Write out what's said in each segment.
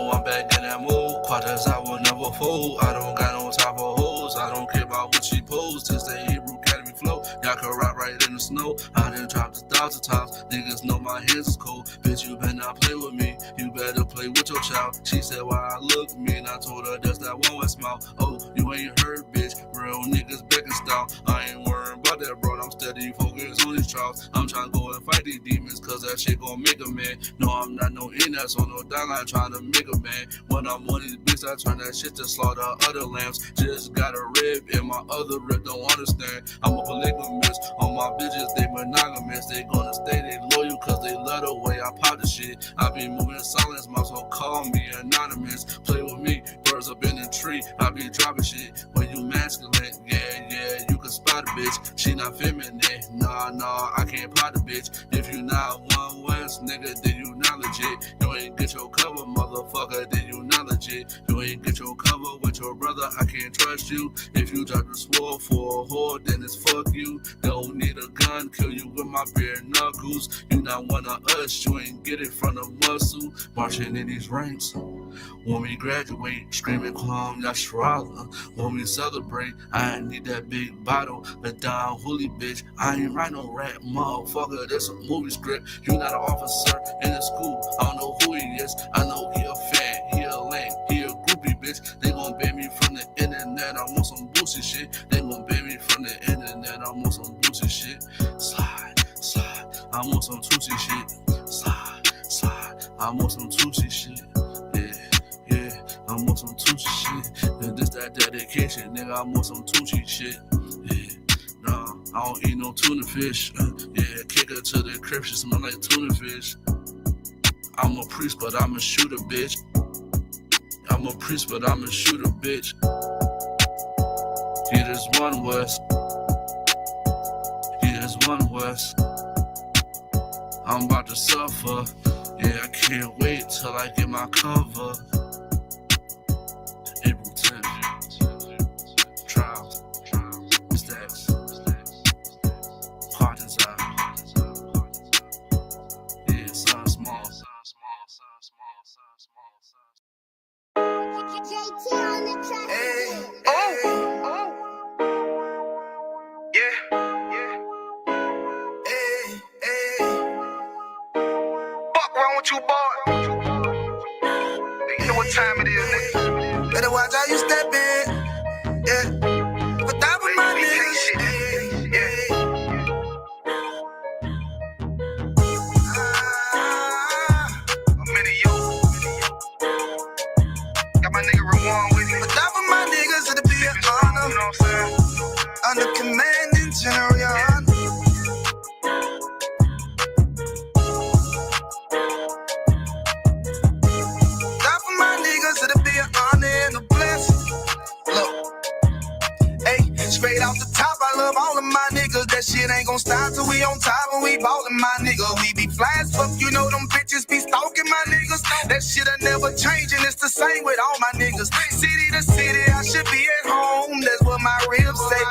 know I'm back in that mood. Quarters I will never fold. I don't got no type of hoes. I don't care about what she posts. Just the Hebrew Academy flow. Y'all can ride right in the snow. I done dropped 1,000 times. Niggas know my hands is cold. Bitch, you better not play with me. You better play with your child. She said why I look mean. I told her that's that one way smile. Oh, you ain't heard, bitch. Real niggas back in style. I ain't worried about that, bro. I'm steady focused on these trials. I'm trying to go and fight these demons, cause that shit gon' make a man. No, I'm not no in-ass on no dog line trying to make a man. When I'm on these bitches, I turn that shit to slaughter other lambs. Just got a rib in my other rib, don't understand. I'm a polygamist. On my bitches, they monogamous. They gonna stay, they loyal, cause they love the way I pop the shit. I be moving in silence, my so call me anonymous. Play with me, birds up in the tree. I be dropping shit. When you masculine, yeah, you can spot a bitch. She not feminine, nah, I can't pot a bitch. If you not one West, nigga, then you not legit. You ain't get your cover, motherfucker, then you not legit. You ain't get your cover with your brother, I can't trust you. If you drop the sword for a whore, then it's fuck you. Don't need a gun, kill you with my bare knuckles. You not one of us, you ain't get it from the muscle. Marching in these ranks. When we graduate, screaming calm, Yashrala. When we celebrate, I ain't need that big bottle. The down holy bitch, I ain't write no rap, motherfucker, that's a movie script. You not an officer in the school, I don't know who he is. I know he a fan, he a lame, he a groupie bitch. They gon' ban me from the internet, I'm on some bullshit shit. They gon' ban me from the internet, I'm on some bullshit shit. Slide, I'm on some Tucci shit. Slide, I'm on some Tucci shit. Yeah, I'm on some Tucci shit. And this that dedication, nigga, I'm on some Tucci shit. Yeah, nah, I don't eat no tuna fish. Yeah, kick her to the crib, she smell like tuna fish. I'm a priest, but I'm a shooter, bitch. I'm a priest, but I'm a shooter, bitch. Yeah, there's one West. Yeah, there's one West. I'm about to suffer. Yeah, I can't wait till I get my cover. April 10th. Trials. Stacks. Partners out. Yeah, something small. You boy, you know what time it is, nigga. Better watch how you step in, yeah. But that was my nigga, yeah. I'm in you. Got my nigga Rewan with me. But that was my niggas, it'll be an honor. You know what I'm saying? Under commanding general, your honor. Straight off the top, I love all of my niggas. That shit ain't gon' stop till we on top and we ballin', my nigga. We be fly as fuck, you know them bitches be stalking my niggas. That shit'll never change and it's the same with all my niggas. City to city, I should be at home. That's what my ribs say.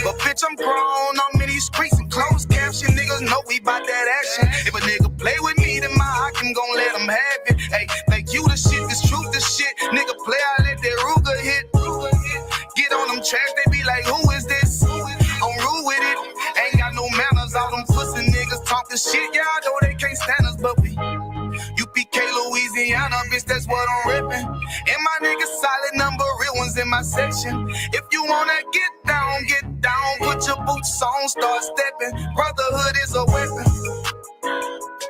But bitch, I'm grown, I'm in these streets and closed caption. Niggas know we bout that action. If a nigga play with me, then my Hakim gon' let him have it. Hey, like you the shit, this truth the shit. Nigga play, I let that Ruger hit. Get on them tracks, they be like, who is this? I'm rude with it, ain't got no manners. All them pussy niggas talking shit, yeah, I know they can't stand us, but we U.P.K, Louisiana, bitch, that's what I'm rippin'. And my niggas solid number, real ones in my section. If you wanna get down, put your boots on, start stepping. Brotherhood is a weapon.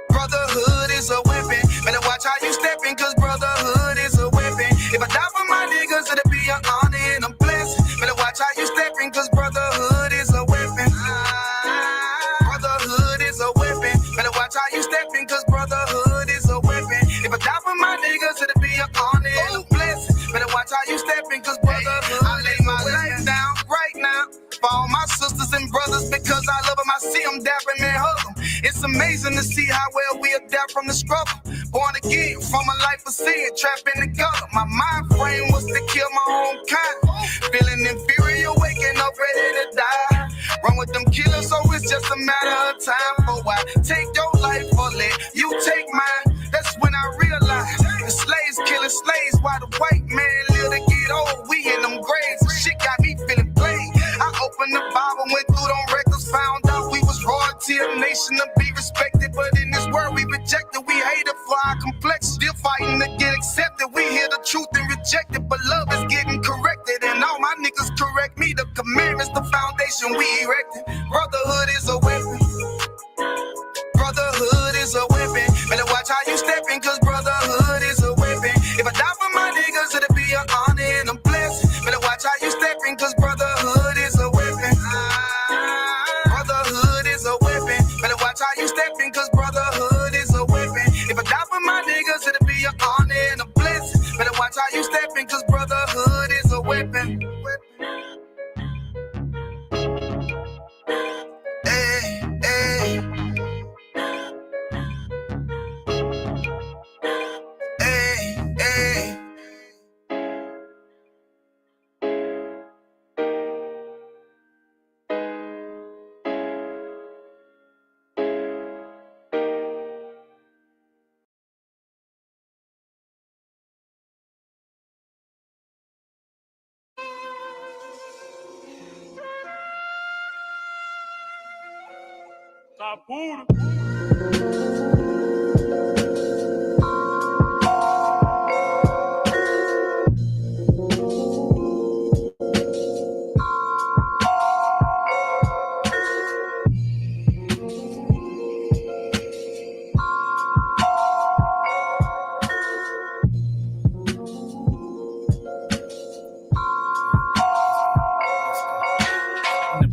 Brotherhood is a weapon. Better watch how you steppin', cause brotherhood is a weapon. If I die for my niggas, it'll be an honor and a blessing. Better watch how you steppin', cause brotherhood is a weapon. Brotherhood is a weapon. Better watch how you steppin', cause brotherhood is a weapon. If I die for my niggas, it'll be an honor and a blessing. Better watch how you steppin', cause brotherhood I lay my life down right now for all my sisters and brothers, because I love them, I see them dapping and hug them. It's amazing to see how well we adapt from the struggle. Born again from a life of sin, trapped in the gutter. My mind frame was to kill my own kind. Feeling inferior, waking up ready to die. Run with them killers, so it's just a matter of time. For why take your life or let you take mine? That's when I realized the slaves killing the slaves while the white man live to get old. We in them graves, and shit got me feeling played. I opened the Bible, went through them records, found out we was royalty, a nation to be respected. But in this world we rejected, we hated for our complexion. Still fighting to get accepted. We hear the truth and reject it, but love is getting corrected. And all my niggas correct me. The commandments, the foundation we erected. Brotherhood is a weapon. Brotherhood is a weapon. Better watch how you steppin', cause brotherhood is a weapon. If I die for my niggas, it'll be an honor and a blessing. Better watch how you steppin', cause brotherhood is a weapon. Brotherhood is a weapon. Better watch how you steppin', cause brotherhood is a weapon. If I die for my niggas, it'll be an honor and a blessing. Better watch how you steppin', cause brotherhood is a weapon. Hey, hey. Tá puro.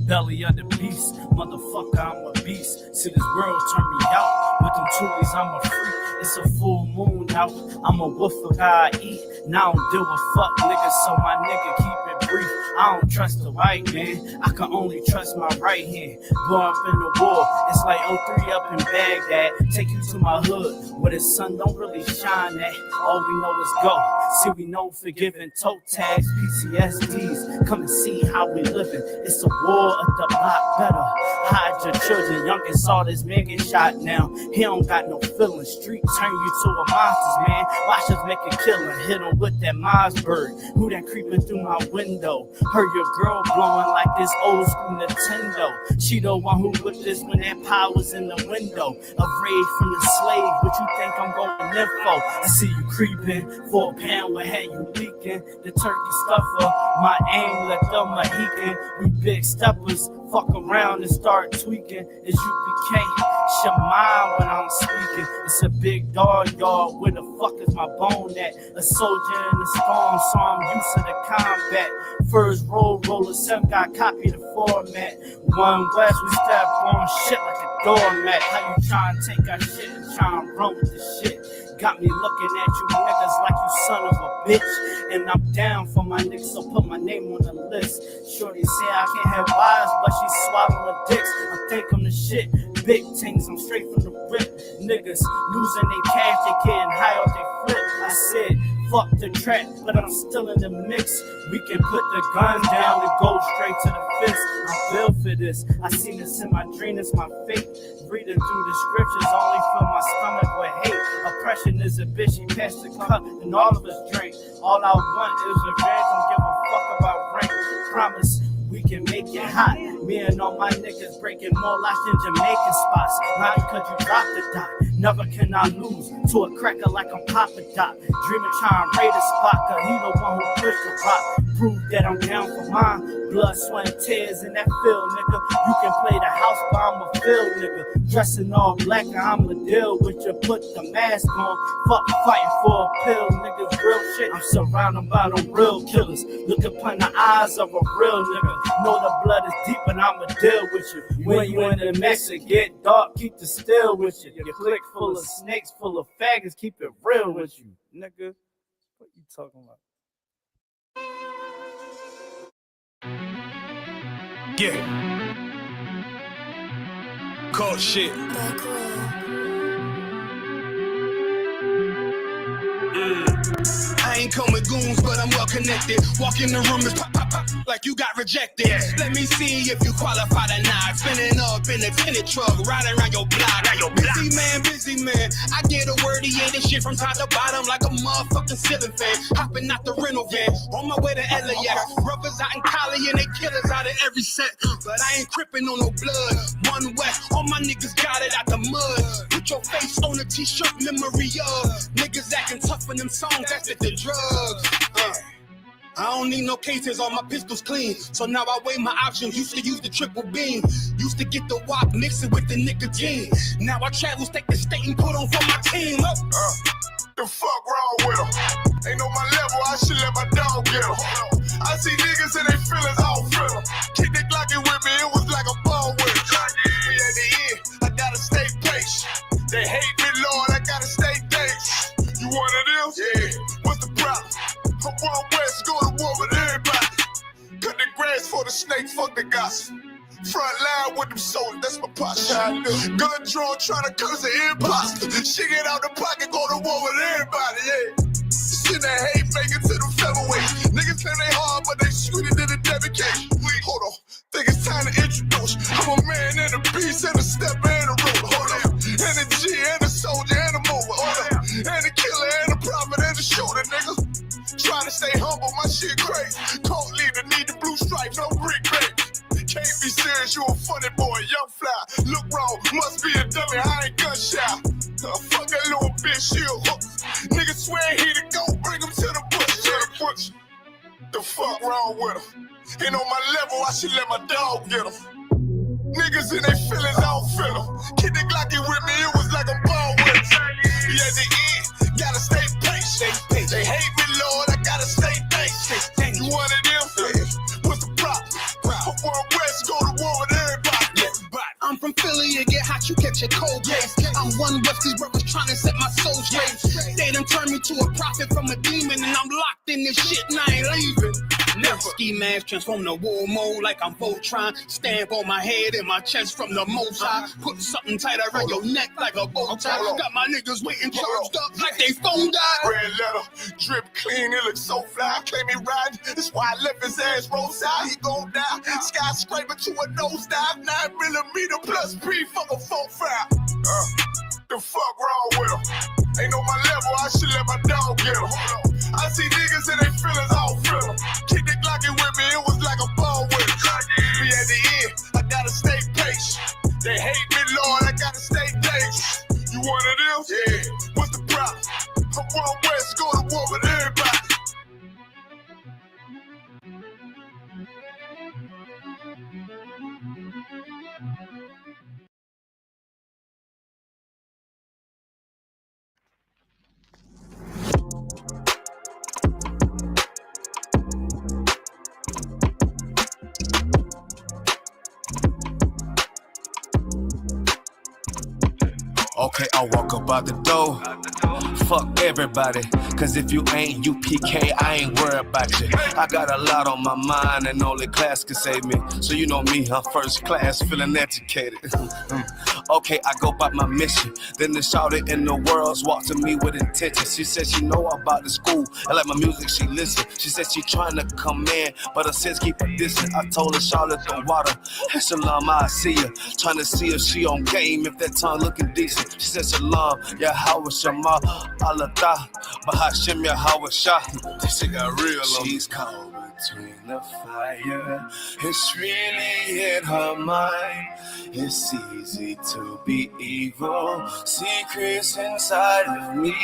Belly of the beast, motherfucker, I'm a beast. See this world turn me out. With them toolies, I'm a freak. It's a full moon out. I'm a wolf of I eat. Now I don't deal with fuck niggas, so my nigga keep it brief. I don't trust the white man. I can only trust my right hand. Born up in the war, it's like 03 up in Baghdad. Take you to my hood, where the sun don't really shine at. All we know is go. See, we know forgiving toe tags, PTSDs. Come and see how we living. It's a war of the block better. Hide your children. Youngest saw this man get shot now. He don't got no feelings. Street turn you to a monster, man. Watch us make a killing. Hit him with that Mossberg. Who that creeping through my window? Heard your girl blowing like this old school Nintendo. She the one who whipped this when that pie was in the window. A raid from the slave. What you think I'm going in for? I see you creeping for a pound. What had you leaking? The turkey stuffer. My aim like the Mohican. We big steppers. Fuck around and start tweaking. It's U.P.K. Shema when I'm speaking. It's a big dog yard. Where the fuck is my bone at? A soldier in the storm, so I'm used to the combat. First roller, 7 got copy the format. One West, we step on shit like a doormat. How you trying to take our shit and try and run with this shit? Got me looking at you niggas like you son of a bitch. And I'm down for my niggas, so put my name on the list. Shorty say I can't have wives, but she swallowing dicks. I think I'm the shit. Big things, I'm straight from the rip. Niggas losing their cash, they getting high off they flip. I said, fuck the trap, but I'm still in the mix. We can put the gun down and go straight to the fist. I'm built for this. I seen this in my dream, it's my fate. Reading through the scriptures, only fill my stomach with hate. Oppression is a bitch, she passed the cup and all of us drink. All I want is revenge, don't give a fuck about rank. Promise we can make it hot. Me and all my niggas breaking more lives than Jamaican spots. Not because you dropped the dot. Never can I lose to a cracker like I'm Papa Doc. Dreaming trying to raid a spot, cause he the one who pushed the rock. Prove that I'm down for mine. Blood, sweat, and tears in that field, nigga. You can play the house, but I'm a field, nigga. Dressing all black, and I'ma deal with you. Put the mask on. Fuck fighting for a pill, niggas. Real shit. I'm surrounded by them real killers. Look upon the eyes of a real nigga. Know the blood is deep, and I'ma deal with you. When you in the mess, it get dark. Keep the still with you. Your clique full of snakes, full of faggots. Keep it real with you, nigga. What you talking about? Yeah. Cold shit. I I ain't come with goons, but I'm well connected. Walk in the room, it's pop, pop, pop, like you got rejected. Let me see if you qualify or not. Spinning up in a tinted truck, riding around your block. Busy man. I get a word, yeah, this shit from top to bottom like a motherfucking ceiling fan. Hopping out the rental van, on my way to LAX. Brothers out in Cali and they killers out of every set. But I ain't crippin' on no blood. One West, all my niggas got it out the mud. Put your face on a t-shirt, memory of niggas acting tough in them songs, that's the drugs. I don't need no cases, all my pistols clean. So now I weigh my options, used to use the triple beam. Used to get the wop, mix it with the nicotine. Now I travel state to state and put on for my team. The fuck wrong with them? Ain't on my level, I should let my dog get them. I see niggas and they feelings, I don't feel them. Kick the Glocky with me, it was like a ball with it. But at the end, I gotta stay patient. They hate me, Lord, I gotta stay patient. You one of them? Yeah. What's the problem? I'm one West, go to war with everybody. Cut the grass for the snake, fuck the gossip. Front line with them soldiers, that's my posture. Gun drawn, trying to curse an imposter. Shit get out the pocket, go to war with everybody, yeah. Shit that hate, make it to the featherweight. Niggas claim they hard, but they sweeter than a dedication. Hold on, think it's time to introduce. I'm a man and a beast and a step and a ruler. Hold on, and a G and a soldier and a mover. Hold on, and a killer and a prophet and a shooter, nigga. Trying to stay humble, my shit crazy. Cult leader, need the blue stripes, no brick, baby. Can't be serious, you a funny boy, young fly. Look wrong, must be a dummy, I ain't gun shy. Fuck that little bitch, she a hook. Nigga swear he the goat, bring him to the bush. The fuck wrong with him? Ain't on my level, I should let my dog get him. Niggas in they feelings, I don't feel them. Kid the Glocky with me, it was like a ball with him. Yeah, at the end, gotta stay patient. They hate me, Lord, I gotta stay patient. You one of them? What's the problem? I'm one West, go to war with everybody. I'm from Philly, you get hot, you catch a cold case. I'm one West, these brothers trying to set my soul straight. They done turned me to a prophet from a demon, and I'm locked in this shit and I ain't leaving. Never. Ski mask transform to war mode like I'm Voltron. Stamp on my head and my chest from the most high. Put something tight around your neck like a bow tie. Got my niggas waiting charged up like they phone died. Red letter, drip clean, it looks so fly. Claim he riding, that's why I left his ass roadside. He gon' die, skyscraper to a nosedive. 9mm plus P, fuck a 4-5. The fuck wrong with him? Ain't on my level, I should let my dog get him. I see niggas and they feelings, I don't feel them. Kick the Glocky with me, it was like a ball with it. But at the end, I gotta stay patient. They hate me, Lord, I gotta stay patient. You one of them? Yeah. What's the problem? I'm one West, go to war with everybody. Okay, I walk up out the door. Fuck everybody, cause if you ain't U.P.K, I ain't worried about you. I got a lot on my mind and only class can save me. So you know me, I'm first class, feeling educated. Okay, I go by my mission. Then the shouted in the world's walk to me with intention. She said she know about the school. I like my music, she listen. She said she trying to come in, but her sis keep her distant. I told her Charlotte the water. SHALAM, I see her. Trying to see if she on game, if that tongue looking decent. She said Shalom, YAHANNA, Allah, Bahashim, YAHWH. This shit got real. She's caught between the fire. It's really in her mind. It's easy to be evil. Secrets inside of me.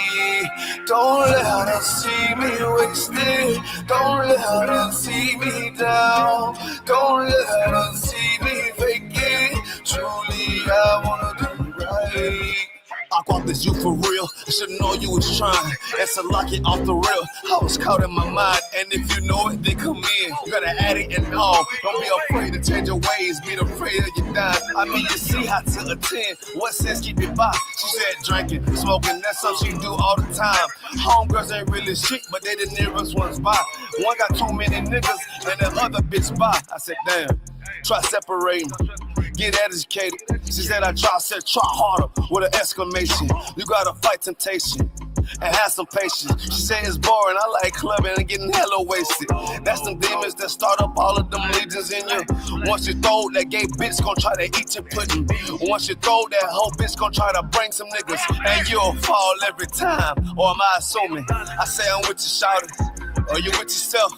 Don't let her see me wasted. Don't let her see me down. Don't let her see me vacant. Truly, I wanna do right. I caught this you for real. I should've known you was trying. That's a lock it off the real. I was caught in my mind, and if you know it, then come in. You got an addict and all. Don't be afraid to change your ways. Be afraid of your dying. I mean, you see how to attend. What sense keep it by? She said drinking, smoking. That's something she do all the time. Homegirls ain't really shit, but they the nearest ones by. One got too many niggas, and the other bitch by. I said, damn. Try separating. Get educated. She said I try harder with an exclamation. You gotta fight temptation. and have some patience. She say it's boring, I like clubbing and getting hella wasted. That's them demons that start up all of them legions in you. Once you throw, that gay bitch gon' try to eat your pudding. Once you throw, that whole bitch gon' try to bring some niggas, and you'll fall every time. Or am I assuming? I say I'm with you, shawty, or you with yourself.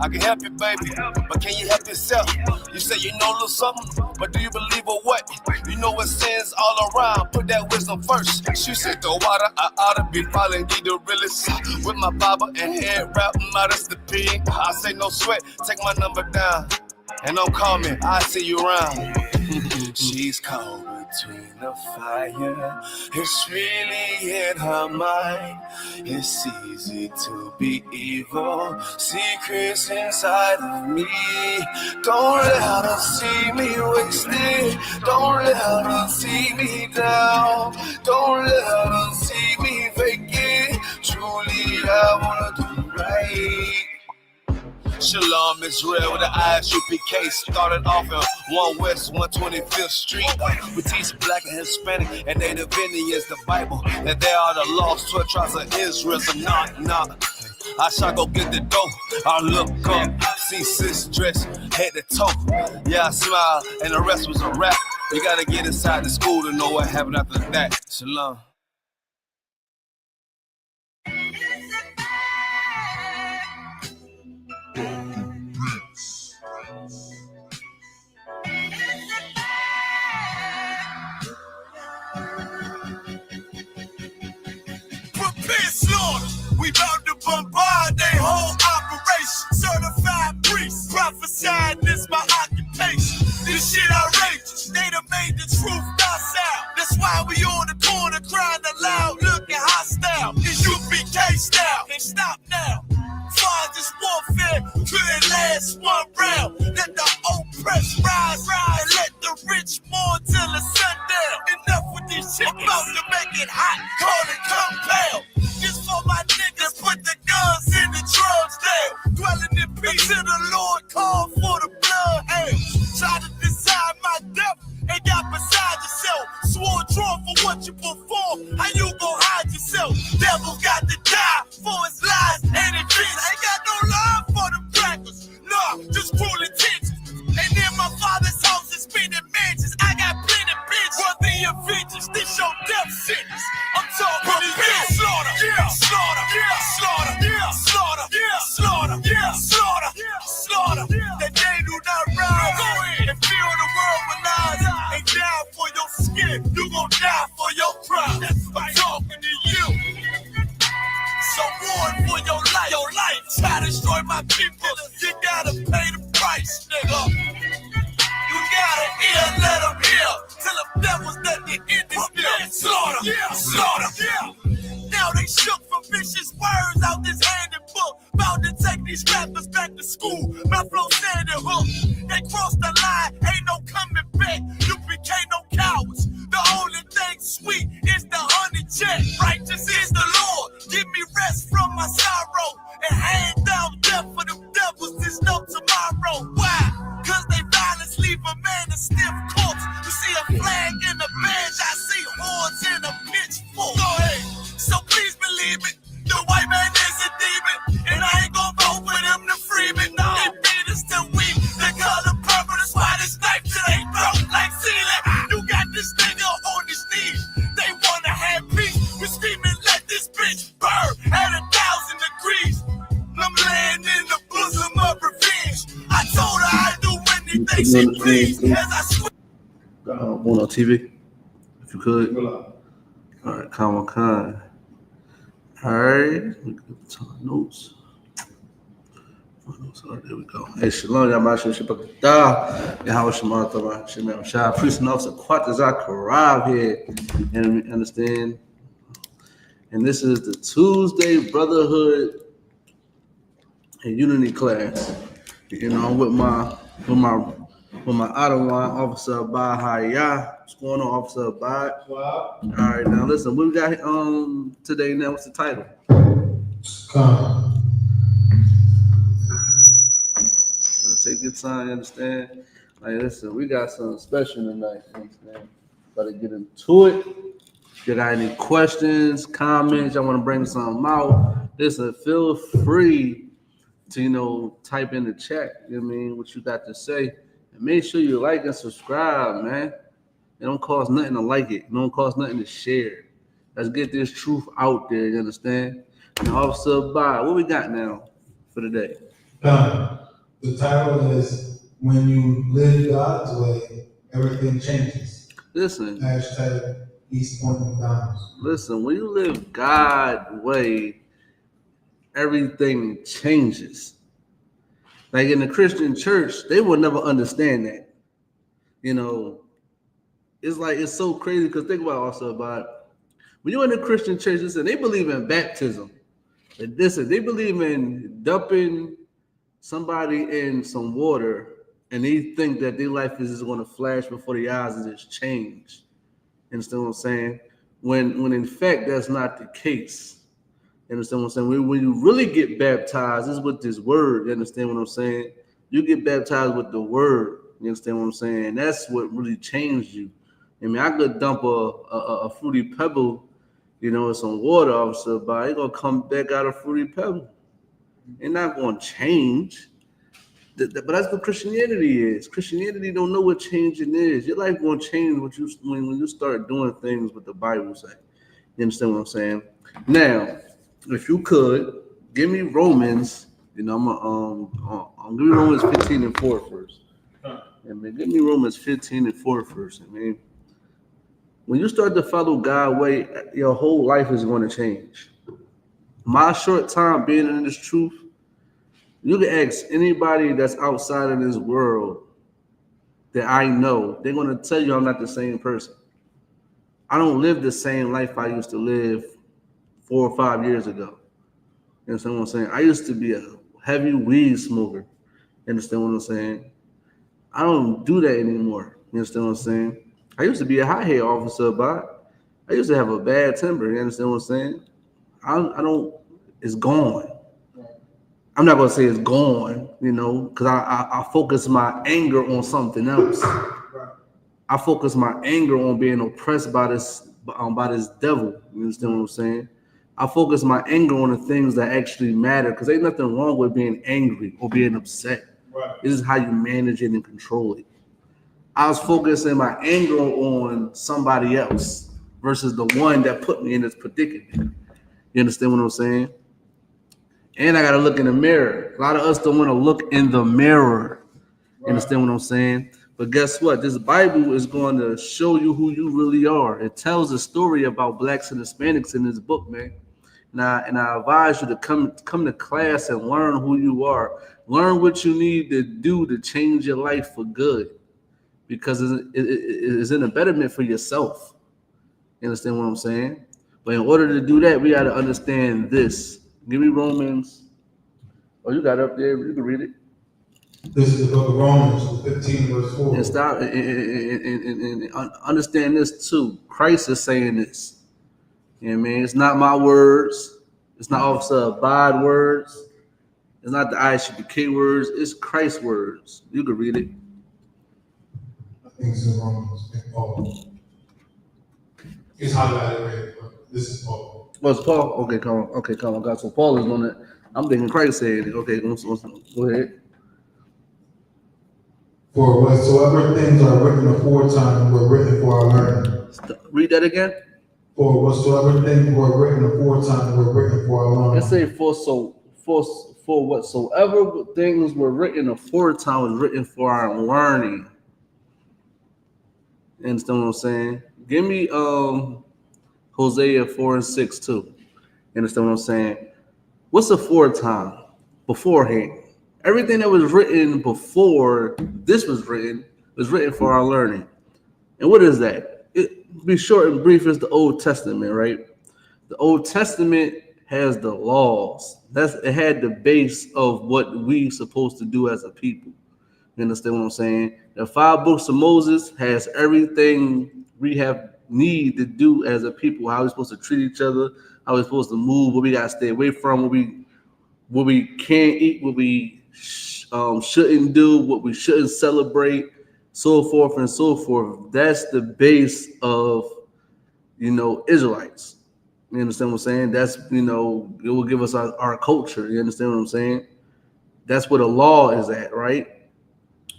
I can help you, baby, but can you help yourself? You say you know a little something, but do you believe or what? You know what sins all around, put that wisdom first. She said the water, I ought to be falling, get the realest. With my Bible and head wrap, modest the pig. I say no sweat, take my number down, and don't call me, I see you around. She's caught between the fire, it's really in her mind. It's easy to be evil, secrets inside of me. Don't let her see me wasted, don't let her see me down, don't let her see me vacant. Truly I wanna do right. Shalom, Israel with the I.S.U.P.K. Started off in 1 West 125th Street. We teach black and Hispanic and Native Indians the Bible, and they are the lost 12 tribes of Israel. So knock. I shall go get the dough. I look up, see sis dressed head to toe. Yeah, I smile, and the rest was a rap. You gotta get inside the school to know what happened after that. Shalom. Prepare slaughter. We bout to bombard they whole operation. Certified priest, prophesied this my occupation. This shit outrageous. They done made the truth docile. That's why we on the corner crying aloud, looking hostile. It's U.P.K style. Can't stop now. Farthest warfare couldn't last one round. Let the oppressed rise, and let the rich mourn till the sundown. Enough with this shit, about to make it hot, call it compound. Just for my niggas, put the guns in the drugs down. Dwelling in peace till the Lord called for the blood hands. Try to decide my death and got beside yourself. Swore draw for what you perform. How you gon' hide yourself? Devil got to die for his lies and his visions. Ain't got no love for them crackers. Nah, just cruel intentions. And in my father's house is spinning mansions. I got plenty bitches. For the Avengers, this your death sentence. I'm talking to you. Slaughter, yeah, slaughter, yeah, slaughter, yeah, slaughter, yeah, slaughter, yeah, slaughter, yeah, slaughter. That they do not rise. Go ahead and fill the world with lies. And die for your skin. You gon' die for your pride. I'm talking to you. So warn for your life. Your life. Try to destroy my people. You gotta pay the price, nigga. You gotta hear, let them hear. Till the devils that the end is still. Slaughter, yeah, slaughter, yeah. Now they shook from vicious words out this handbook. About to take these rappers back to school. My flow said it hook. They crossed the line, ain't no coming back. You became no cowards. The only thing sweet is the honey check. Righteous is the Lord. Give me rest from my sorrow. And hand down death for them devils. There's no tomorrow. Why? Cause they violence leave a man a stiff corpse. You see a flag in the bench, I see hordes in a pitchfork. Go ahead. So please believe it. The white man is a demon. And I ain't gon' vote for them to free me. No. They beat us till we the color purple. That's why this knife to they throat like ceiling. You got this nigga on his knees. They wanna have peace. We screaming, let this bitch burn at 1,000 degrees. I'm laying in the bosom of revenge. I told her I'd do anything she please. As I swear. On TV, if you could. All right, Comic-Con. All right, notes. All right, there we go. Hey, Shalom, y'all, YAHANNA. YAHANNA, Shah, Priest and Officer Quatazak Karab here. And we understand. And this is the Tuesday Brotherhood and Unity class. You know, I'm with my Ottawa officer Bahaya. What's going on, Officer Abad? Wow. All right, now listen, what we got today now? What's the title? Take your time, you understand? Like, listen, we got something special tonight, you understand? Gotta get into it. If you got any questions, comments, y'all want to bring something out, listen, feel free to, type in the chat, you know what I mean, what you got to say. And make sure you like and subscribe, man. It don't cost nothing to like it. It don't cost nothing to share. Let's get this truth out there, you understand? And Officer Bob, what we got now for today? The title is When You Live God's Way, Everything Changes. Listen. Hashtag East Point McDonald's. Listen, when you live God's way, everything changes. Like in the Christian church, they will never understand that. It's so crazy because think about also about when you're in a Christian church, listen, they believe in baptism. Listen, they believe in dumping somebody in some water, and they think that their life is just going to flash before their eyes and just change. You understand what I'm saying? When in fact that's not the case. You understand what I'm saying? When you really get baptized, this is with this word. You understand what I'm saying? You get baptized with the word. You understand what I'm saying? That's what really changed you. I mean, I could dump a fruity pebble, in some water, officer, but it's gonna come back out of fruity pebble. It's not gonna change. But that's what Christianity is. Christianity don't know what changing is. Your life gonna change when you start doing things what the Bible say. You understand what I'm saying? Now, if you could give me Romans, I'm gonna give me Romans 15 and 4 first. Give me Romans 15 and 4 first. When you start to follow God's way, your whole life is going to change. My short time being in this truth, you can ask anybody that's outside of this world that I know, they're going to tell you I'm not the same person. I don't live the same life I used to live 4 or 5 years ago. You understand what I'm saying? I used to be a heavy weed smoker. You understand what I'm saying? I don't do that anymore. You understand what I'm saying? I used to be a high-head officer, but I used to have a bad temper. You understand what I'm saying? I don't, it's gone. I'm not going to say it's gone, because I focus my anger on something else. I focus my anger on being oppressed by this devil. You understand what I'm saying? I focus my anger on the things that actually matter, because ain't nothing wrong with being angry or being upset. This is how you manage it and control it. I was focusing my anger on somebody else versus the one that put me in this predicament. You understand what I'm saying? And I got to look in the mirror. A lot of us don't want to look in the mirror. You understand what I'm saying? But guess what? This Bible is going to show you who you really are. It tells a story about blacks and Hispanics in this book, man. And I advise you to come to class and learn who you are. Learn what you need to do to change your life for good. Because it's an betterment for yourself. You understand what I'm saying? But in order to do that, we got to understand this. Give me Romans. Oh, you got it up there. You can read it. This is the book of Romans, 15 verse 4. And stop and understand this too. Christ is saying this. You know what I mean? It's not my words. It's not Officer Abad words. It's not the I.S.U.P.K words. It's Christ's words. You can read it. I think it's in Romans. Paul. It's highlighted red, but this is Paul. Oh, it's Paul? Okay, come on. God. So Paul is on it. I'm thinking Christ said it. Okay, go ahead. For whatsoever things are written aforetime were written for our learning. Read that again. For whatsoever things were written aforetime were written for our learning. It say for whatsoever things were written aforetime was written for our learning. You understand what I'm saying? Give me Hosea 4 and 6 too. You understand what I'm saying? What's aforetime? Beforehand. Everything that was written before this was written for our learning. And what is that? It be short and brief is the Old Testament, right? The Old Testament has the laws. It had the base of what we supposed to do as a people. You understand what I'm saying? The 5 books of Moses has everything we have need to do as a people. How we're supposed to treat each other, how we're supposed to move, what we gotta stay away from, what we can't eat, what we shouldn't do, what we shouldn't celebrate, so forth and so forth. That's the base of Israelites. You understand what I'm saying? That's, it will give us our culture. You understand what I'm saying? That's where the law is at, right?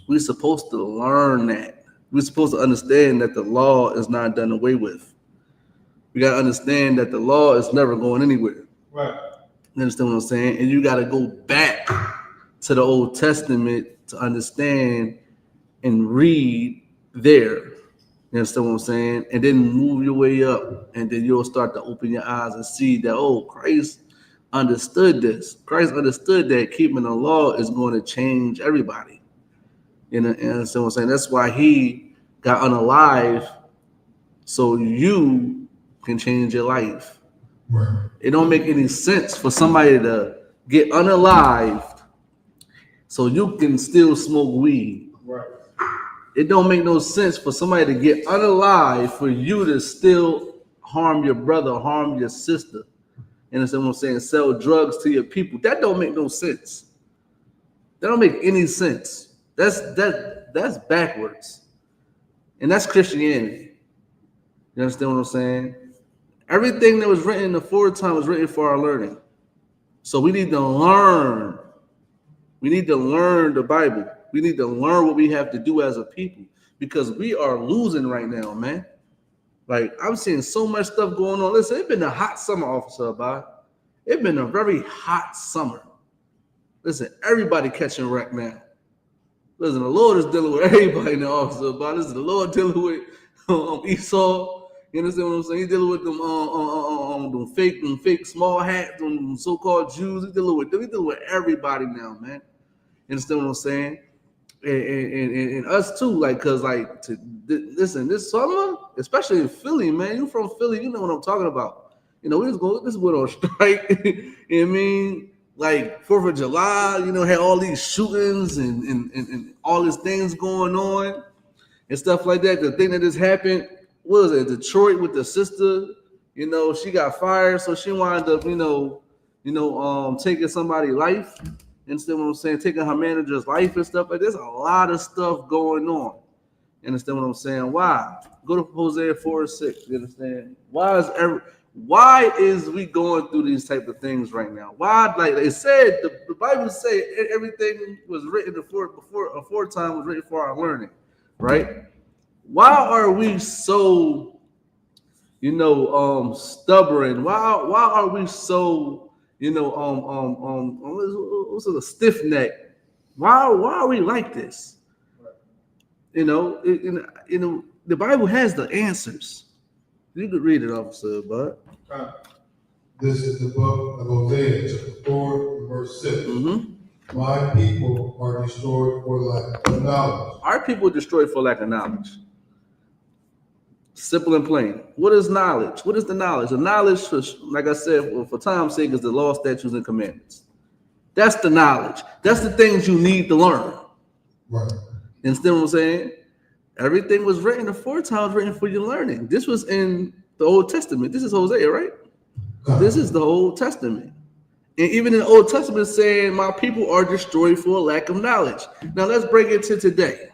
We're supposed to learn that. We're supposed to understand that the law is not done away with. We got to understand that the law is never going anywhere. Right. You understand what I'm saying? And you got to go back to the Old Testament to understand and read there. You understand what I'm saying? And then move your way up, and then you'll start to open your eyes and see that, oh, Christ understood this. Christ understood that keeping the law is going to change everybody. You understand what I'm saying? That's why he got unalive, so you can change your life. Right. It don't make any sense for somebody to get unalived so you can still smoke weed. Right. It don't make no sense for somebody to get unalive for you to still harm your brother, harm your sister. You understand what I'm saying? Sell drugs to your people. That don't make no sense. That don't make any sense. That's backwards. And that's Christianity. You understand what I'm saying? Everything that was written in the foretime was written for our learning. So we need to learn. We need to learn the Bible. We need to learn what we have to do as a people, because we are losing right now, man. Like, I'm seeing so much stuff going on. Listen, it's been a hot summer, Officer Abad. It's been a very hot summer. Listen, everybody catching wreck now. Listen, the Lord is dealing with everybody now, Officer Abad. Listen, the Lord dealing with Esau. You understand what I'm saying? He's dealing with them fake small hats, them so-called Jews. He's dealing with everybody now, man. You understand what I'm saying? And us too, like, cause like, listen, this summer, especially in Philly, man. You from Philly, you know what I'm talking about. We just went on strike. You know what I mean? Like 4th of July, had all these shootings and all these things going on and stuff like that. The thing that just happened, what was it? Detroit with the sister, she got fired, so she wound up, taking somebody's life. Understand what I'm saying? Taking her manager's life and stuff like that. There's a lot of stuff going on. You understand what I'm saying? Why? Go to Hosea 4:6. You understand? Why is we going through these type of things right now? Why? Like they said, the Bible say everything was written before time was written for our learning, right? Why are we so, stubborn? Why are we so, what's a stiff neck? Why are we like this? The Bible has the answers. You could read it, Officer Bud. This is the book of Hosea, chapter 4, verse 6. Mm-hmm. My people are destroyed for lack of knowledge. Our people are destroyed for lack of knowledge. Simple and plain. What is knowledge? What is the knowledge? The knowledge, like I said, for time's sake, is the law, statutes, and commandments. That's the knowledge. That's the things you need to learn. Right. You understand what I'm saying? Everything was written aforetime, was written for your learning. This was in the Old Testament. This is Hosea, right? This is the Old Testament. And even in the Old Testament saying, my people are destroyed for a lack of knowledge. Now let's bring it to today.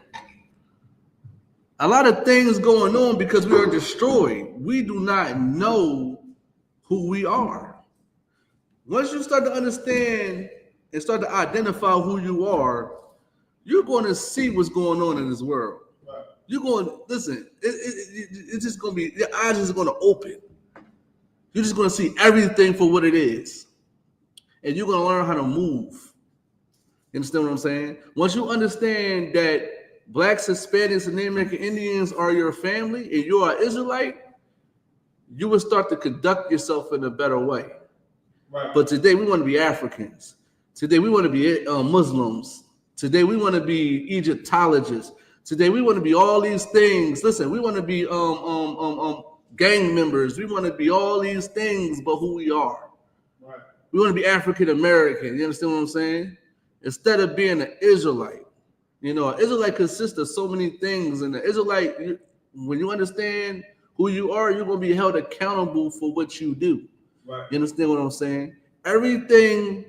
A lot of things going on because we are destroyed. We do not know who we are. Once you start to understand and start to identify who you are, you're going to see what's going on in this world. Right. You're going to listen. It's just going to be, your eyes is going to open. You're just going to see everything for what it is, and you're going to learn how to move. You understand what I'm saying? Once you understand that Blacks, Hispanics, and Native American Indians are your family, and you are Israelite, you will start to conduct yourself in a better way. Right. But today we want to be Africans. Today we want to be Muslims. Today we want to be Egyptologists. Today we want to be all these things. Listen, we want to be gang members. We want to be all these things, but who we are. Right. We want to be African American. You understand what I'm saying? Instead of being an Israelite. An Israelite consists of so many things. And the Israelite, when you understand who you are, you're going to be held accountable for what you do. Right. You understand what I'm saying? Everything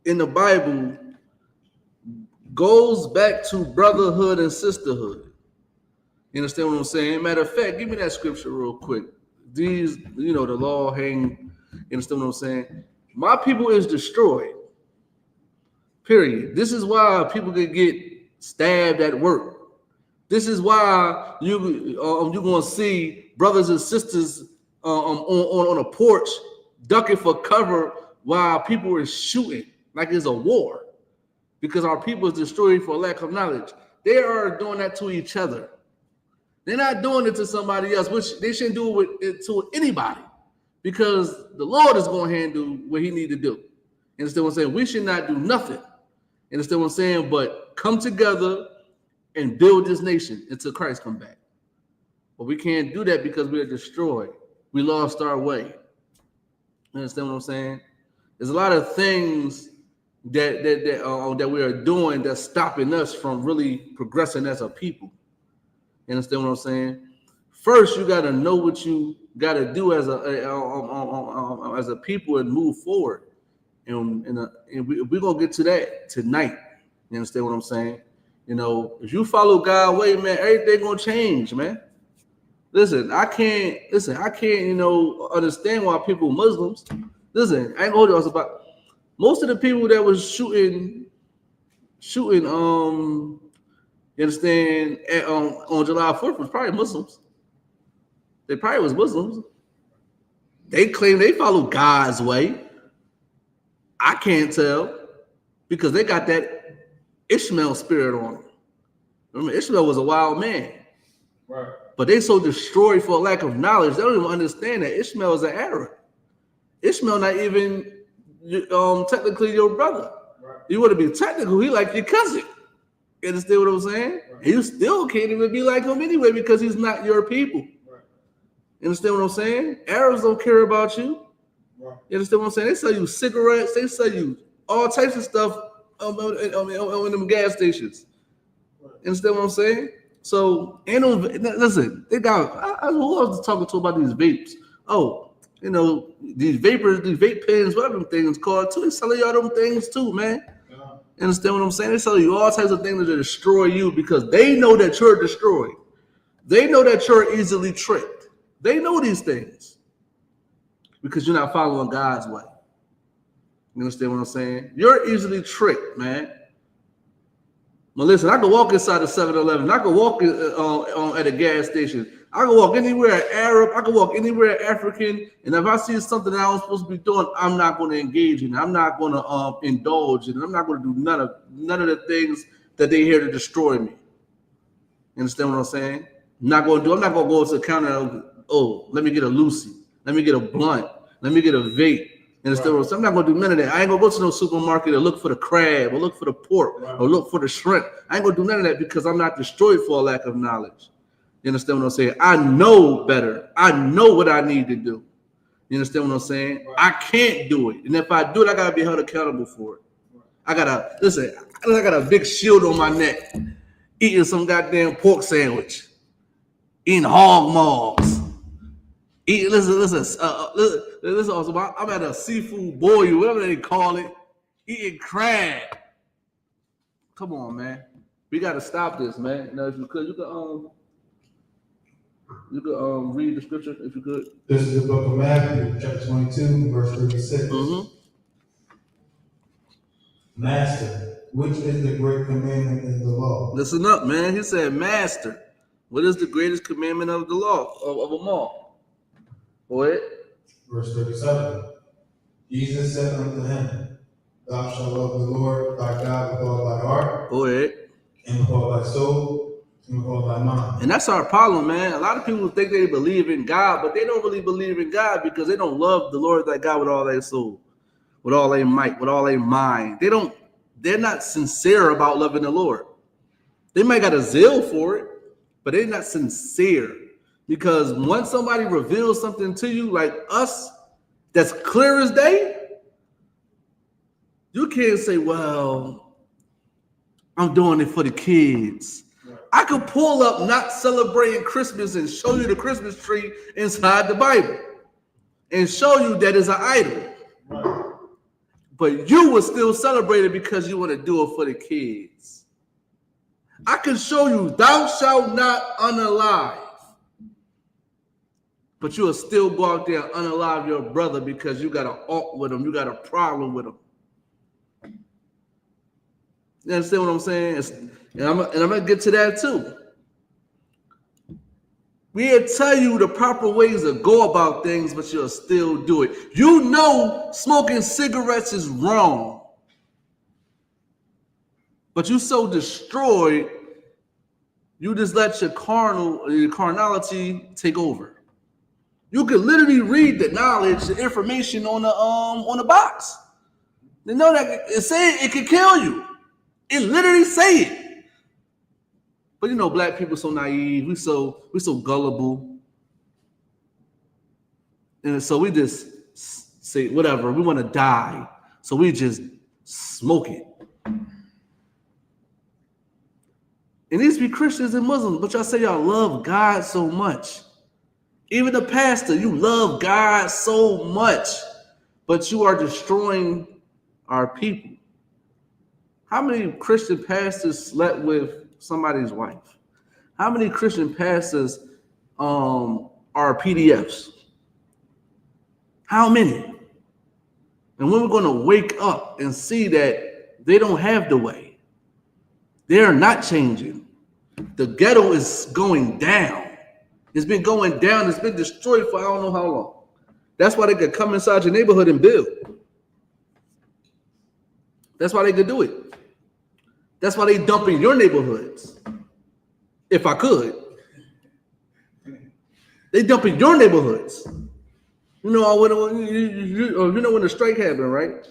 in the Bible goes back to brotherhood and sisterhood. You understand what I'm saying? Matter of fact, give me that scripture real quick. These, the law hang. You understand what I'm saying? My people is destroyed. Period. This is why people can get stabbed at work. This is why you're gonna see brothers and sisters on a porch ducking for cover while people are shooting like it's a war, because our people is destroyed for lack of knowledge. They are doing that to each other. They're not doing it to somebody else, which they shouldn't do it to anybody, because the Lord is going to handle what he need to do. You understand what I'm saying? We should not do nothing. You understand what I'm saying? But come together and build this nation until Christ come back. But we can't do that because we are destroyed. We lost our way. You understand what I'm saying? There's a lot of things that we are doing that's stopping us from really progressing as a people. You understand what I'm saying? First, you got to know what you got to do as a people and move forward. And we're going to get to that tonight. You understand what I'm saying? If you follow God's way, man, everything going to change, man. Listen, I can't, understand why people Muslims. Listen, I ain't gonna hold you about most of the people that was shooting, you understand, on July 4th was probably Muslims. They probably was Muslims. They claim they follow God's way. I can't tell, because they got that Ishmael spirit on them. Remember, Ishmael was a wild man. Right. But they so destroyed for lack of knowledge, they don't even understand that Ishmael is an Arab. Ishmael not even technically your brother. Right. You want to be technical, he like your cousin. You understand what I'm saying? Right. You still can't even be like him anyway, because he's not your people. Right. You understand what I'm saying? Arabs don't care about you. Right. You understand what I'm saying? They sell you cigarettes, they sell you all types of stuff in them gas stations. Right. You understand what I'm saying? So, listen, they got, who else is talking to about these vapes? Oh, these vapors, these vape pens, whatever them things called too. They sell y'all them things too, man. Yeah. You understand what I'm saying? They sell you all types of things that destroy you, because they know that you're destroyed. They know that you're easily tricked. They know these things because you're not following God's way. You understand what I'm saying? You're easily tricked, man. Well, listen, I can walk inside the 7-Eleven. I can walk at a gas station. I can walk anywhere Arab. I can walk anywhere African. And if I see something that I'm supposed to be doing, I'm not going to engage in it. I'm not going to indulge in it. I'm not going to do none of the things that they here to destroy me. You understand what I'm saying? I'm not going to go to the counter and, let me get a Lucy. Let me get a blunt. Let me get a vape. You understand what I'm saying? I'm not going to do none of that. I ain't going to go to no supermarket and look for the crab or look for the pork or look for the shrimp. I ain't going to do none of that, because I'm not destroyed for a lack of knowledge. You understand what I'm saying? I know better. I know what I need to do. You understand what I'm saying? Right. I can't do it. And if I do it, I got to be held accountable for it. Right. I got a big shield on my neck, eating some goddamn pork sandwich, eating hog maws. Listen. Also, I'm at a seafood boil, whatever they call it, eating crab. Come on, man. We got to stop this, man. Now, if you could, you could read the scripture, if you could. This is the book of Matthew, chapter 22, verse 36. Mm-hmm. Master, which is the great commandment in the law? Listen up, man. He said, Master, what is the greatest commandment of the law, of them all? What? Verse 37. Jesus said unto him, Thou shalt love the Lord thy God with all thy heart, and with all thy soul, and with all thy mind. And that's our problem, man. A lot of people think they believe in God, but they don't really believe in God because they don't love the Lord thy God with all their soul, with all their might, with all their mind. They're not sincere about loving the Lord. They might got a zeal for it, but they're not sincere. Because once somebody reveals something to you, like us, that's clear as day, you can't say, well, I'm doing it for the kids. Right. I could pull up not celebrating Christmas and show you the Christmas tree inside the Bible and show you that it's an idol. Right. But you will still celebrate it because you want to do it for the kids. I can show you, thou shalt not unalive. But you'll still go out there and unalive your brother because you got an alt with him. You got a problem with him. You understand what I'm saying? And I'm going to get to that too. We'll tell you the proper ways to go about things, but you'll still do it. You know smoking cigarettes is wrong. But you so destroyed, you just let your carnality take over. You could literally read the knowledge, the information on the box. You know that it say it could kill you. It literally say it. But you know, black people so naive. We so gullible, and so we just say whatever. We want to die, so we just smoke it. And these be Christians and Muslims, but y'all say y'all love God so much. Even the pastor, you love God so much, but you are destroying our people. How many Christian pastors slept with somebody's wife? How many Christian pastors are PDFs? How many? And when we're going to wake up and see that they don't have the way, they are not changing. The ghetto is going down. It's been going down. It's been destroyed for I don't know how long. That's why they could come inside your neighborhood and build. That's why they could do it. That's why they dump in your neighborhoods. If I could. They dump in your neighborhoods. You know when the strike happened, right?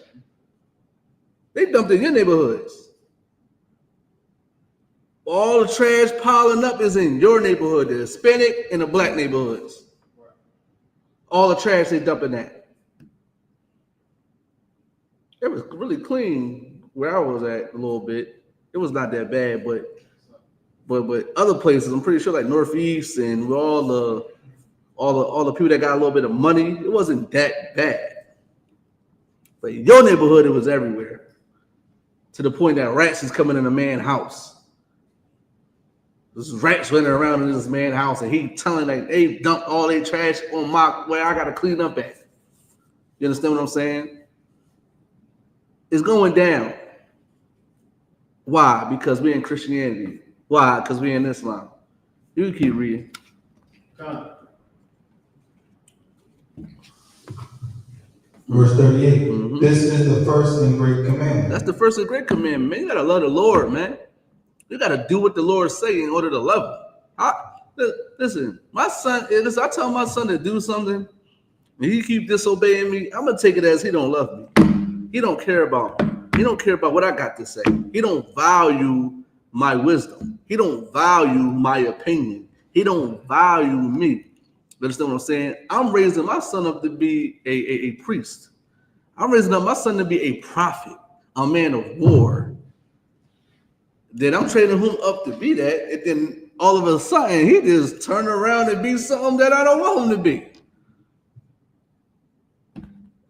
They dumped in your neighborhoods. All the trash piling up is in your neighborhood, the Hispanic and the black neighborhoods. All the trash they dump in that. It was really clean where I was at a little bit. It was not that bad, but other places, I'm pretty sure like Northeast and with all the people that got a little bit of money, it wasn't that bad. But in your neighborhood, it was everywhere. To the point that rats is coming in a man's house. There's rats running around in this man's house, and he telling like they dumped all their trash on where I gotta clean up at. You understand what I'm saying? It's going down. Why? Because we're in Christianity. Why? Because we're in Islam. You can keep reading. Verse 38. Mm-hmm. This is the first and great commandment. That's the first and great commandment, man. You gotta love the Lord, man. You gotta do what the Lord say in order to love him. Listen, my son. Listen, I tell my son to do something, and he keep disobeying me. I'm gonna take it as he don't love me. He don't care about me. He don't care about what I got to say. He don't value my wisdom. He don't value my opinion. He don't value me. You understand what I'm saying? I'm raising my son up to be a priest. I'm raising up my son to be a prophet, a man of war. Then I'm training him up to be that, and then all of a sudden he just turn around and be something that I don't want him to be.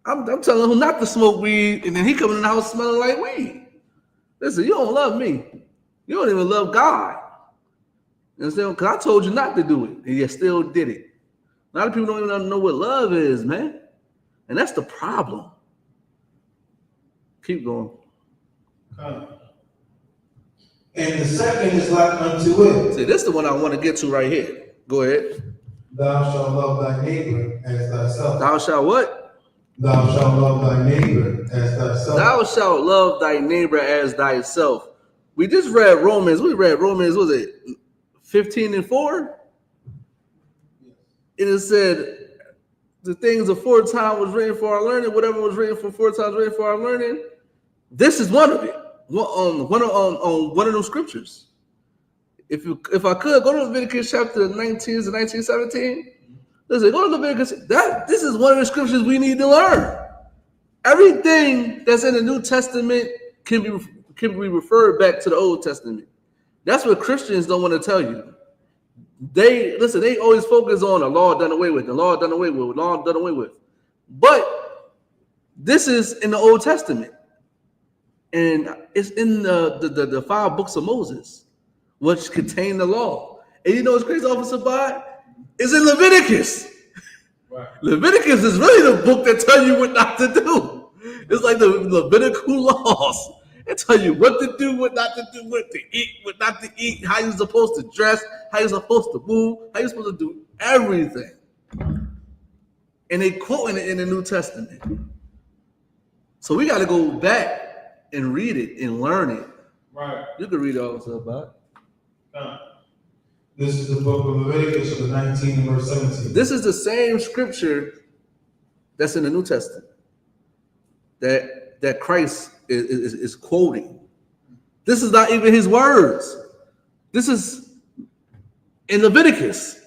I'm telling him not to smoke weed, and then he coming in the house smelling like weed. Listen, you don't love me. You don't even love God. You understand? Because I told you not to do it, and you still did it. A lot of people don't even know what love is, man. And that's the problem. Keep going. And the second is like unto it. See, this is the one I want to get to right here. Go ahead. Thou shalt love thy neighbor as thyself. Thou shalt what? Thou shalt love thy neighbor as thyself. Thou shalt love thy neighbor as thyself. We just read Romans. We read Romans, was it 15:4? It is said, the things aforetime was written for our learning. Whatever was written for aforetime was written for our learning. This is one of it. One of those scriptures. If I could go to Leviticus chapter 19 to 17. Listen, go to Leviticus. This is one of the scriptures we need to learn. Everything that's in the New Testament can be referred back to the Old Testament. That's what Christians don't want to tell you. They always focus on the law done away with, the law done away with, the law done away with. But this is in the Old Testament. And it's in the 5 books of Moses. which contain the law. And you know what's crazy, Officer Bud? It's in Leviticus. Right. Leviticus is really the book that tells you what not to do. It's like the Levitical laws. It tells you what to do, what not to do, what to eat, what not to eat, how you're supposed to dress, how you're supposed to move, how you're supposed to do everything. And they quoting it in the New Testament. So we got to go back and read it and learn it. Right. You can read all this about it. This is the book of Leviticus, the 19 and verse 17. This is the same scripture that's in the New Testament that Christ is quoting. This is not even his words. This is in Leviticus.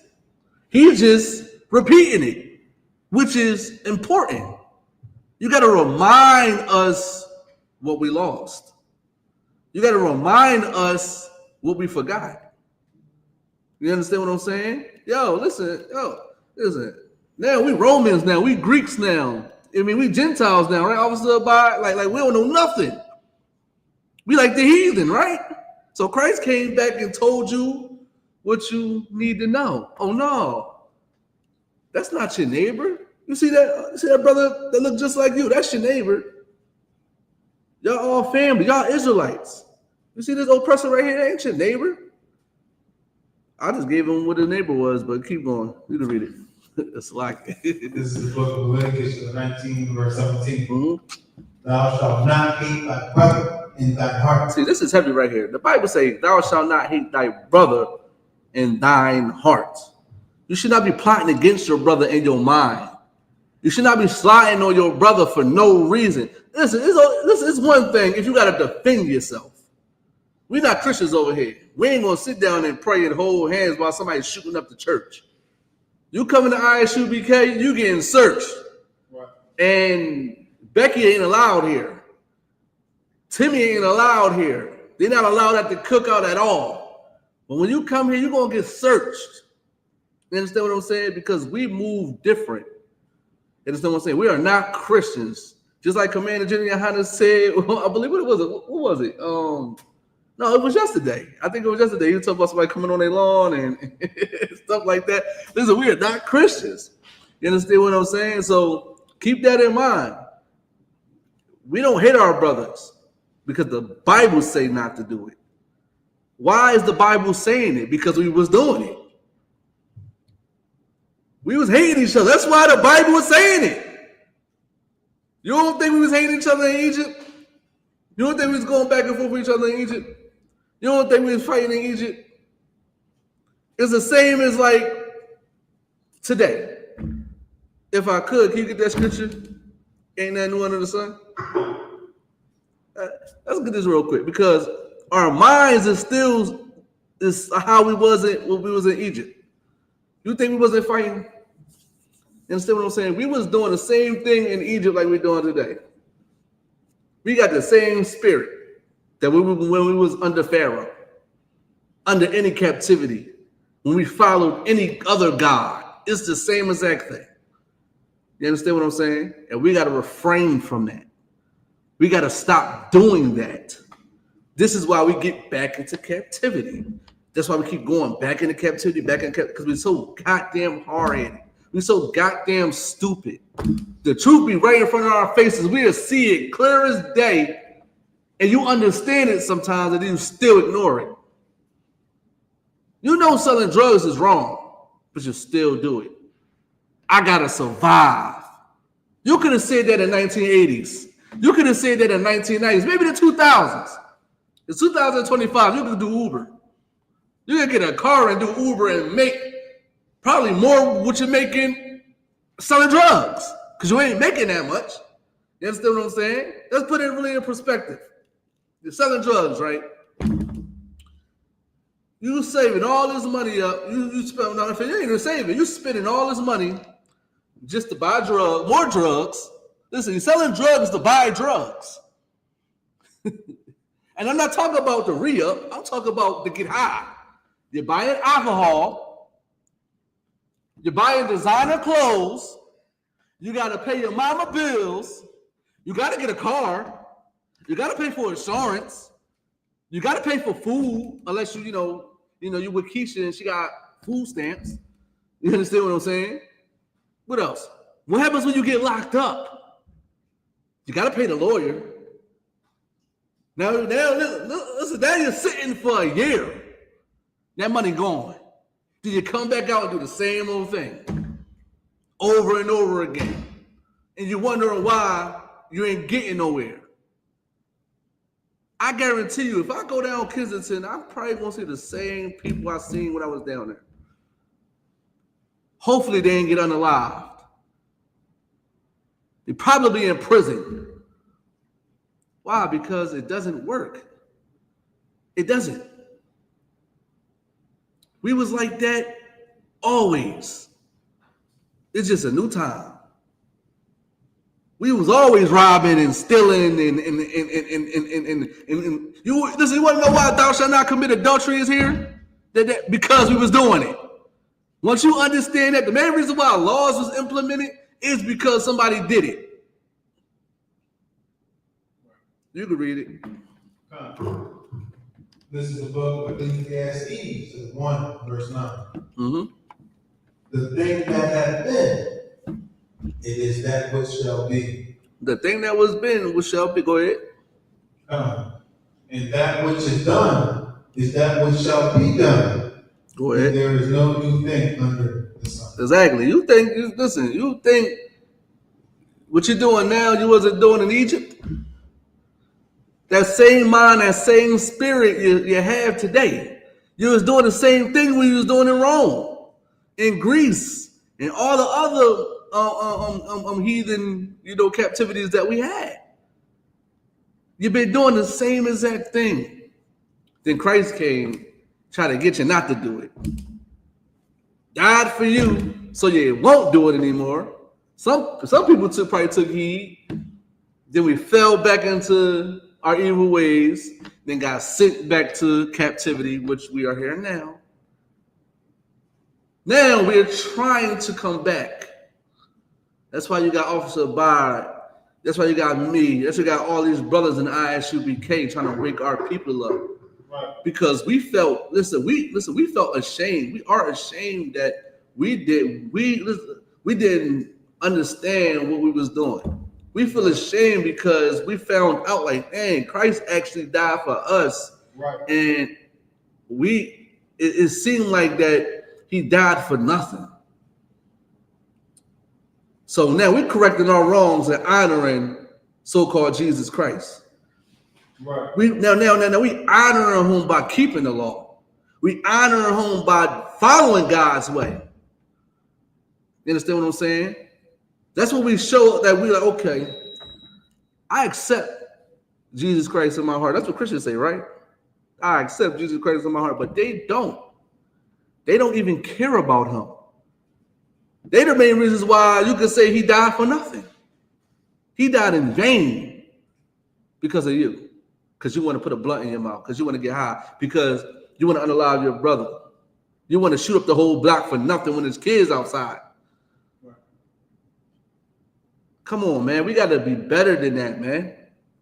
He's just repeating it, which is important. You got to remind us what we lost. You got to remind us what we forgot. You understand what I'm saying? Listen. Now we Romans now, we Greeks now. I mean, we Gentiles now, right? Officer, like we don't know nothing. We like the heathen, right? So Christ came back and told you what you need to know. Oh no, that's not your neighbor. You see that? You see that brother that look just like you? That's your neighbor. Y'all all family. Y'all Israelites. You see this oppressor right here? That ain't your neighbor. I just gave him what the neighbor was, but keep going. You can read it. It's like this is the book of Leviticus, 19 verse 17. Mm-hmm. Thou shalt not hate thy brother in thy heart. See, this is heavy right here. The Bible says, "Thou shalt not hate thy brother in thine heart." You should not be plotting against your brother in your mind. You should not be sliding on your brother for no reason. Listen, it's one thing if you got to defend yourself. We're not Christians over here. We ain't going to sit down and pray and hold hands while somebody's shooting up the church. You coming to I.S.U.P.K, you getting searched. Right. And Becky ain't allowed here. Timmy ain't allowed here. They're not allowed at the cookout at all. But when you come here, you're going to get searched. You understand what I'm saying? Because we move different. You understand what I'm saying? We are not Christians. Just like Commander General YAHANNA said, I believe, what was it? No, it was yesterday. I think it was yesterday. He was talking about somebody coming on their lawn and stuff like that. Listen, we are not Christians. You understand what I'm saying? So keep that in mind. We don't hate our brothers because the Bible say not to do it. Why is the Bible saying it? Because we was doing it. We was hating each other. That's why the Bible was saying it. You don't think we was hating each other in Egypt? You don't think we was going back and forth with each other in Egypt? You don't think we was fighting in Egypt? It's the same as like today. If I could, can you get that scripture? Ain't that new under the sun? Let's get this real quick because our minds is still is how we wasn't when we was in Egypt. You think we wasn't fighting? You understand what I'm saying? We was doing the same thing in Egypt like we're doing today. We got the same spirit that when we was under Pharaoh, under any captivity, when we followed any other god. It's the same exact thing. You understand what I'm saying? And we got to refrain from that. We got to stop doing that. This is why we get back into captivity. That's why we keep going back into captivity, because we're so goddamn hard-headed. We're so goddamn stupid. The truth be right in front of our faces. We'll see it clear as day, and you understand it sometimes, and you still ignore it. You know selling drugs is wrong, but you still do it. I gotta survive. You could have said that in the 1980s. You could have said that in the 1990s, maybe the 2000s. It's 2025. You can do Uber. You can get a car and do Uber and make probably more what you're making selling drugs, because you ain't making that much. You understand what I'm saying? Let's put it really in perspective. You're selling drugs, right? You saving all this money up. You spend, no, if you ain't even saving, you spending all this money just to buy drugs, more drugs. Listen, you're selling drugs to buy drugs. And I'm not talking about the re-up. I'm talking about to get high. You're buying alcohol. You're buying designer clothes. You got to pay your mama bills. You got to get a car. You got to pay for insurance. You got to pay for food unless you with Keisha and she got food stamps. You understand what I'm saying? What else? What happens when you get locked up? You got to pay the lawyer. Now listen, now you're sitting for a year. That money gone. Do you come back out and do the same old thing over and over again? And you're wondering why you ain't getting nowhere. I guarantee you, if I go down Kensington, I'm probably going to see the same people I seen when I was down there. Hopefully they ain't get unalived. They probably in prison. Why? Because it doesn't work. It doesn't. We was like that always. It's just a new time. We was always robbing and stealing and you want to know why thou shalt not commit adultery is here? Because we was doing it. Once you understand that, the main reason why laws was implemented is because somebody did it. You can read it. This is the book of Ecclesiastes, 1 verse 9. Mm-hmm. The thing that hath been, it is that which shall be. The thing that was been, which shall be. Go ahead. And that which is done is that which shall be done. Go ahead. And there is no new thing under the sun. Exactly. You think what you're doing now, you wasn't doing in Egypt? That same mind, that same spirit you have today. You was doing the same thing when you was doing in Rome, in Greece, and all the other heathen, captivities that we had. You've been doing the same exact thing. Then Christ came, try to get you not to do it. Died for you, so you won't do it anymore. Some people probably took heed. Then we fell back into our evil ways, then got sent back to captivity, which we are here now. Now we're trying to come back. That's why you got Officer Bard. That's why you got me. That's why you got all these brothers in I.S.U.P.K trying to wake our people up. Right. Because we felt, we felt ashamed. We are ashamed that we didn't understand what we was doing. We feel ashamed because we found out like, dang, Christ actually died for us. Right. And it seemed like that he died for nothing. So now we're correcting our wrongs and honoring so-called Jesus Christ. Right. We honor him by keeping the law. We honor him by following God's way. You understand what I'm saying? That's what we show that we're like, okay, I accept Jesus Christ in my heart. That's what Christians say, right? I accept Jesus Christ in my heart, but they don't. They don't even care about him. They're the main reasons why you could say he died for nothing. He died in vain because of you. Because you want to put a blunt in your mouth. Because you want to get high. Because you want to unalive your brother. You want to shoot up the whole block for nothing when there's kids outside. Come on, man. We got to be better than that, man.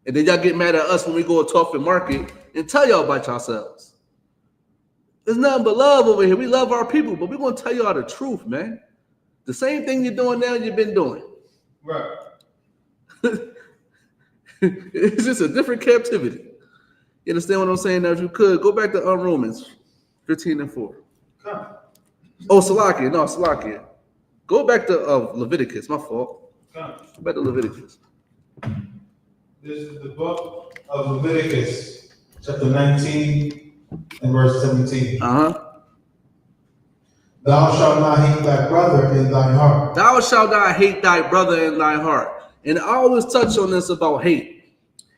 And then y'all get mad at us when we go to Tophet Market and tell y'all about yourselves. There's nothing but love over here. We love our people, but we're going to tell y'all the truth, man. The same thing you're doing now, you've been doing. Right. It's just a different captivity. You understand what I'm saying? Now, if you could, go back to Romans 15:4. Salakia. Go back to Leviticus. My fault. Go back to Leviticus. This is the book of Leviticus, chapter 19 and verse 17. Thou shalt not hate thy brother in thine heart. Thou shalt not hate thy brother in thine heart. And I always touch on this about hate.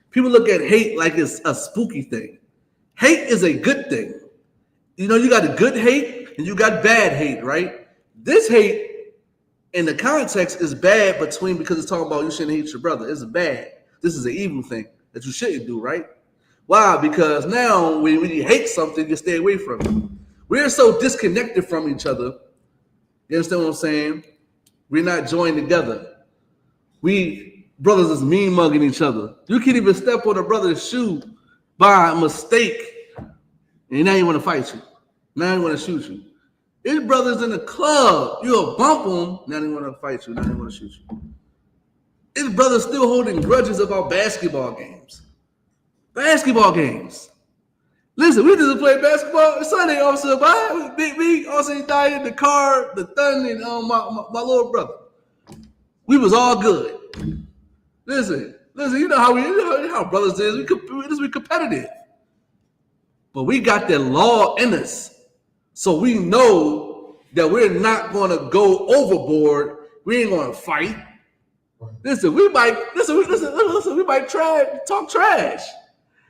People look at hate like it's a spooky thing. Hate is a good thing. You know, you got a good hate and you got bad hate, right? This hate in the context is bad because it's talking about you shouldn't hate your brother. It's bad. This is an evil thing that you shouldn't do, right? Why? Because now when you hate something, you stay away from it. We're so disconnected from each other. You understand what I'm saying? We're not joined together. We brothers is mean mugging each other. You can't even step on a brother's shoe by mistake, and now he want to fight you. Now he want to shoot you. His brother's in the club. You'll bump him. Now they want to fight you. Now they want to shoot you. His brother's still holding grudges about basketball games. Basketball games. Listen, we just played basketball Sunday, Officer. Me, Officer died in the car, the Thun, and my little brother. We was all good. Listen. You know how brothers is. We competitive, but we got the law in us, so we know that we're not going to go overboard. We ain't going to fight. Listen, we might talk trash.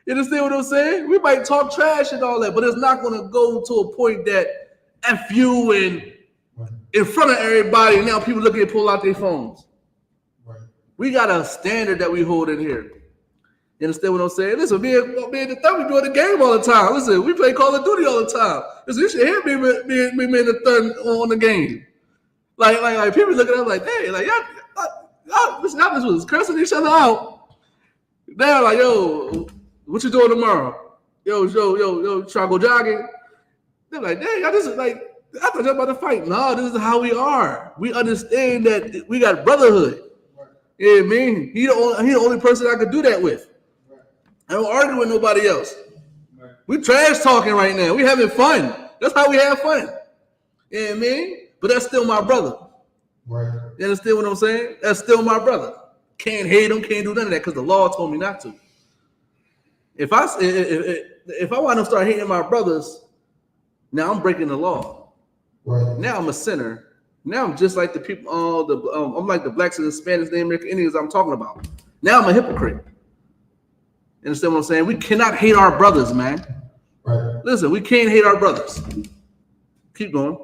You understand what I'm saying? We might talk trash and all that, but it's not going to go to a point that F you and in front of everybody. And now people look at pull out their phones. Right. We got a standard that we hold in here. You understand what I'm saying? Listen, me and the Thun, we doing the game all the time. Listen, we play Call of Duty all the time. Listen, you should hear me and the Thun on the game. Like people looking at us like, hey, like y'all listen, y'all just was cursing each other out. They're like, yo, what you doing tomorrow? Yo, try to go jogging? They're like, dang, I thought y'all about to fight. No, this is how we are. We understand that we got brotherhood. Yeah, man. He the only person I could do that with. I don't argue with nobody else. We trash talking right now. We having fun. That's how we have fun. Yeah, man. But that's still my brother. Right. You understand what I'm saying? That's still my brother. Can't hate him. Can't do none of that because the law told me not to. If I want to start hating my brothers, now I'm breaking the law. Right. Now I'm a sinner. Now I'm just like the people, I'm like the blacks and the Spanish, the American Indians I'm talking about. Now I'm a hypocrite. You understand what I'm saying? We cannot hate our brothers, man. Right. Listen, we can't hate our brothers. Keep going.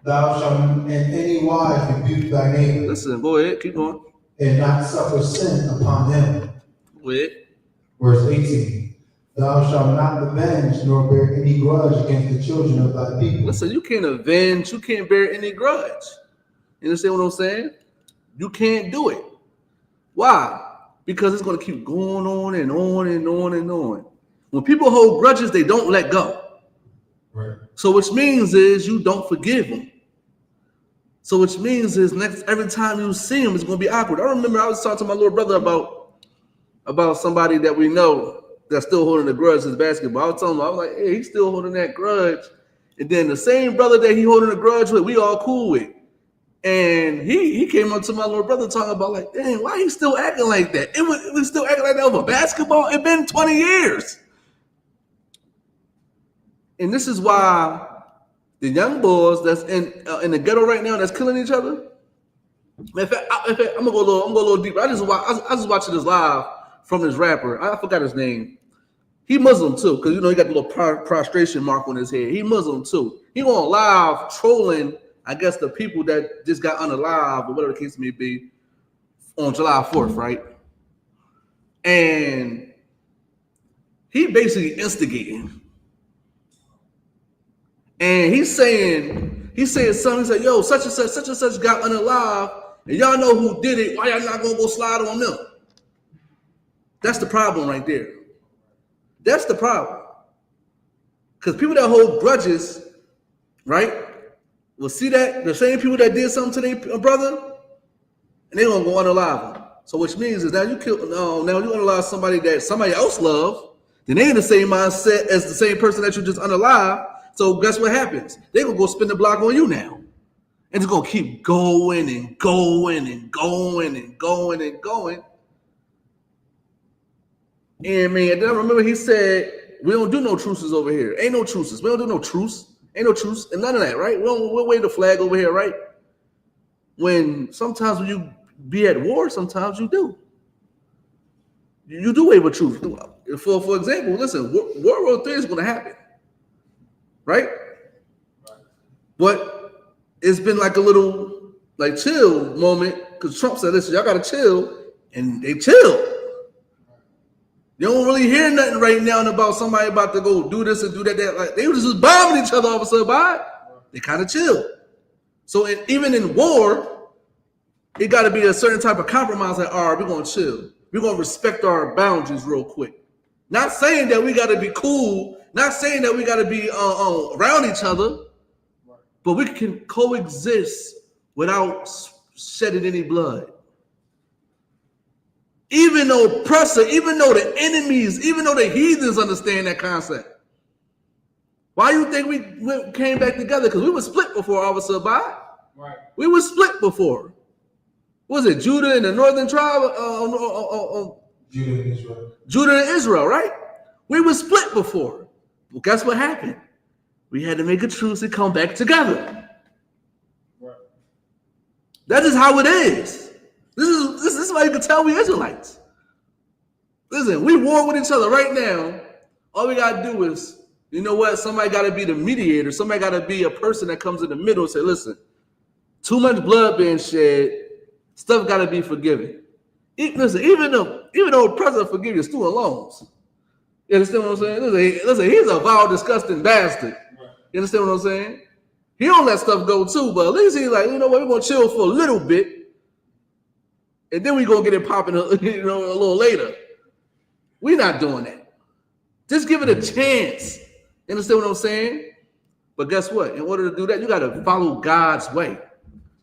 Thou shalt in any wise rebuke thy neighbor. Listen, go ahead, keep going. And not suffer sin upon him. Go ahead. Verse 18. Thou shalt not avenge nor bear any grudge against the children of thy people. Listen, you can't avenge, you can't bear any grudge. You understand what I'm saying? You can't do it. Why? Because it's going to keep going on and on and on and on. When people hold grudges, they don't let go. Right. So which means is you don't forgive them. So which means is every time you see him, it's going to be awkward. I remember I was talking to my little brother about somebody that we know that's still holding a grudge in basketball. I was telling him, I was like, hey, he's still holding that grudge. And then the same brother that he holding a grudge with, we all cool with. And he came up to my little brother talking about like, dang, why he still acting like that? It was still acting like that over basketball. It's been 20 years. And this is why the young boys that's in the ghetto right now that's killing each other. In fact, I'm gonna go a little deeper. I just watching this live from this rapper. I forgot his name. He Muslim too, because you know he got the little prostration mark on his head. He Muslim too. He on live trolling, I guess, the people that just got unalive or whatever the case may be on July 4th, right? And he basically instigating. And he's saying something. He's like, yo, such and such got unalive, and y'all know who did it. Why y'all not gonna go slide on them? That's the problem right there. That's the problem. Because people that hold grudges, right, will see that the same people that did something to their brother, and they're gonna go unalive them. So which means is now you unalive somebody that somebody else loves, then they in the same mindset as the same person that you just unalive. So guess what happens? They're gonna go spin the block on you now. And it's gonna keep going and going and going and going and going. And man, then I remember he said, we don't do no truces over here. Ain't no truces. We don't do no truce. Ain't no truce and none of that, right? We'll wave the flag over here, right? When sometimes when you be at war, sometimes you do. You do wave a truce. For example, listen, World War III is gonna happen. Right? But it's been like a little like chill moment because Trump said, listen, y'all gotta chill, and they chill. You don't really hear nothing right now about somebody about to go do this and do that. Like they was just bombing each other all of a sudden, they kind of chill. So even in war, it got to be a certain type of compromise. Like, all right, we're gonna chill. We're gonna respect our boundaries real quick. Not saying that we got to be cool. Not saying that we got to be around each other. But we can coexist without shedding any blood. Even though oppressor, even though the enemies, even though the heathens understand that concept. Why do you think we came back together? Because we were split before, Officer Bye. Right. We were split before. What was it Judah and the northern tribe? Judah and Israel. Judah and Israel, right? We were split before. Well, guess what happened? We had to make a truce and come back together. Right. That is how it is. This is why you can tell we Israelites. Listen, we war with each other right now. All we gotta do is, you know what? Somebody gotta be the mediator. Somebody gotta be a person that comes in the middle and say, listen, too much blood being shed, stuff gotta be forgiven. Listen, even though the president forgive your student loans. You understand what I'm saying? Listen, he's a vile, disgusting bastard. Right. You understand what I'm saying? He don't let stuff go too, but at least he's like, you know what? We're gonna chill for a little bit. And then we gonna get it popping, a little later. We're not doing that. Just give it a chance. You understand what I'm saying? But guess what? In order to do that, you got to follow God's way.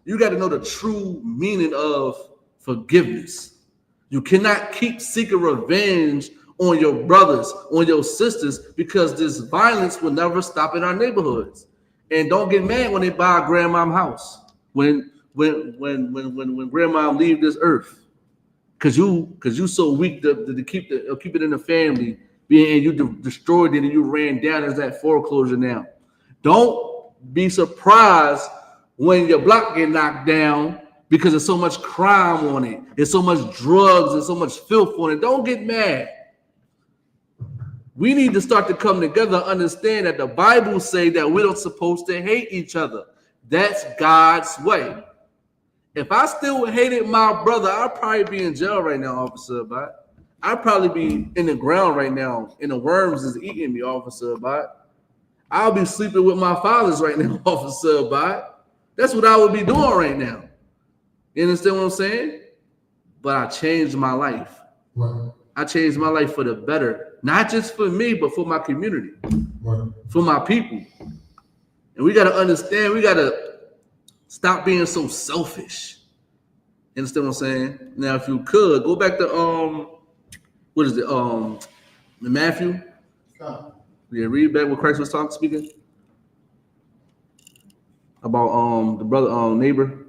You got to know the true meaning of forgiveness. You cannot keep seeking revenge on your brothers, on your sisters, because this violence will never stop in our neighborhoods. And don't get mad when they buy a grandmom's house. When grandma leave this earth, because you so weak to keep it in the family, and you destroyed it and you ran down as that foreclosure now. Don't be surprised when your block get knocked down because there's so much crime on it, there's so much drugs and so much filth on it. Don't get mad. We need to start to come together, understand that the Bible say that we're not supposed to hate each other. That's God's way. If I still hated my brother, I'd probably be in jail right now, Officer Abad. I'd probably be in the ground right now, and the worms is eating me, Officer Abad. I'll be sleeping with my fathers right now, Officer Abad. That's what I would be doing right now. You understand what I'm saying? But I changed my life. Right. I changed my life for the better, not just for me, but for my community, right, for my people. And we got to understand, we got to stop being so selfish. You understand what I'm saying? Now, if you could go back to what is it? Matthew. Yeah, read back what Christ was speaking about the brother neighbor.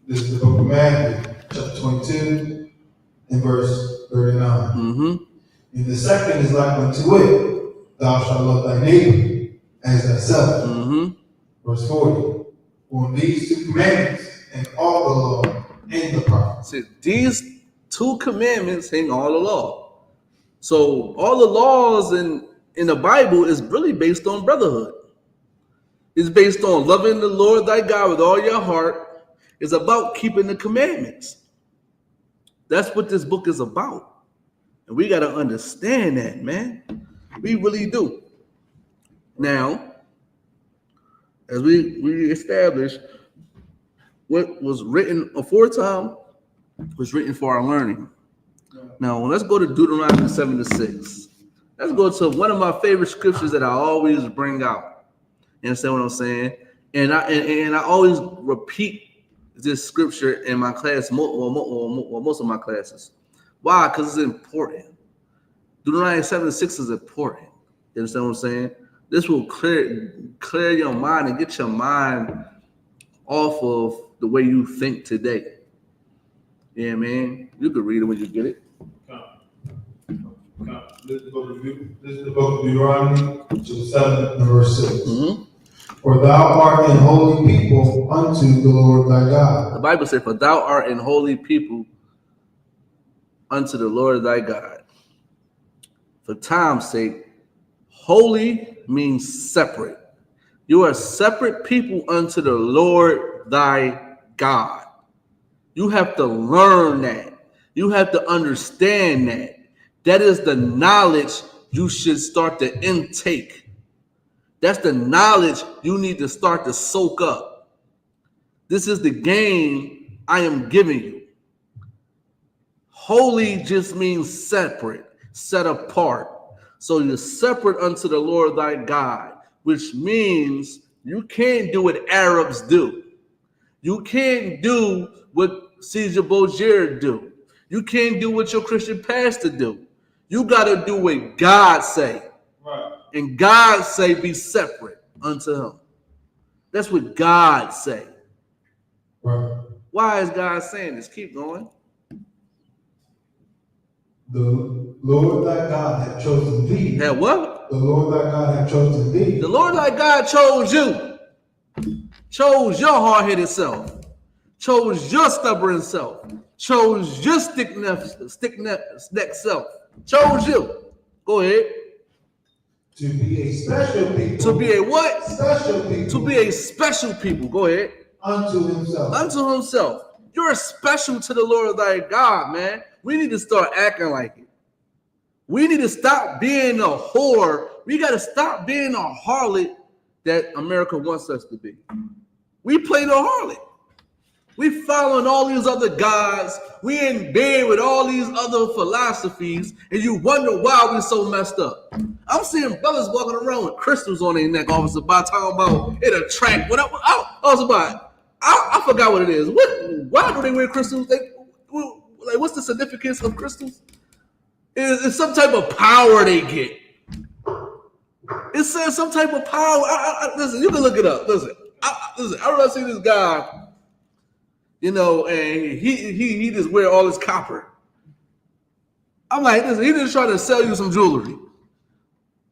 This is the book of Matthew, chapter 22, and verse 39. Mm-hmm. And the second is like unto it, thou shalt love thy neighbor as thyself. Mm-hmm. Verse 40. On these two commandments and all the law and the prophets. See, these two commandments hang all the law. So all the laws in the Bible is really based on brotherhood. It's based on loving the Lord thy God with all your heart. It's about keeping the commandments. That's what this book is about. And we got to understand that, man. We really do. Now, as we establish, what was written aforetime was written for our learning. Now, let's go to Deuteronomy 7-6. Let's go to one of my favorite scriptures that I always bring out. You understand what I'm saying? And I always repeat this scripture in my class, most of my classes. Why? Because it's important. Deuteronomy 7-6 is important. You understand what I'm saying? This will clear your mind and get your mind off of the way you think today. Yeah, man. You can read it when you get it. This is the book of Deuteronomy, chapter 7, and verse 6. Mm-hmm. For thou art an holy people unto the Lord thy God. The Bible says, for thou art an holy people unto the Lord thy God. For time's sake, holy means separate. You are separate people unto the Lord thy God. You have to learn that. You have to understand that. That is the knowledge you should start to intake. That's the knowledge you need to start to soak up. This is the game I am giving you. Holy just means separate. set apart. So you're separate unto the Lord thy God, which means you can't do what Arabs do. You can't do what Caesar Borgia do. You can't do what your Christian pastor do. You got to do what God say. Right. And God say be separate unto him. That's what God say. Right. Why is God saying this? Keep going. The Lord thy God hath chosen thee. That what? The Lord thy God hath chosen thee. The Lord thy God chose you. Chose your hard-headed self. Chose your stubborn self. Chose your stick-neck self. Chose you. Go ahead. To be a special people. To be a what? Special people. To be a special people. Go ahead. Unto himself. Unto himself. You're special to the Lord thy God, man. We need to start acting like it. We need to stop being a whore. We got to stop being a harlot that America wants us to be. We play the harlot. We following all these other gods. We in bed with all these other philosophies, and you wonder why we're so messed up. I'm seeing brothers walking around with crystals on their neck, officer, by talking about it attract. What I forgot what it is. Why do they wear crystals? Like, what's the significance of crystals? It's some type of power they get. It says some type of power. Listen, you can look it up. Listen, I remember seeing this guy, you know, and he just wear all this copper. I'm like, listen, he just trying to sell you some jewelry.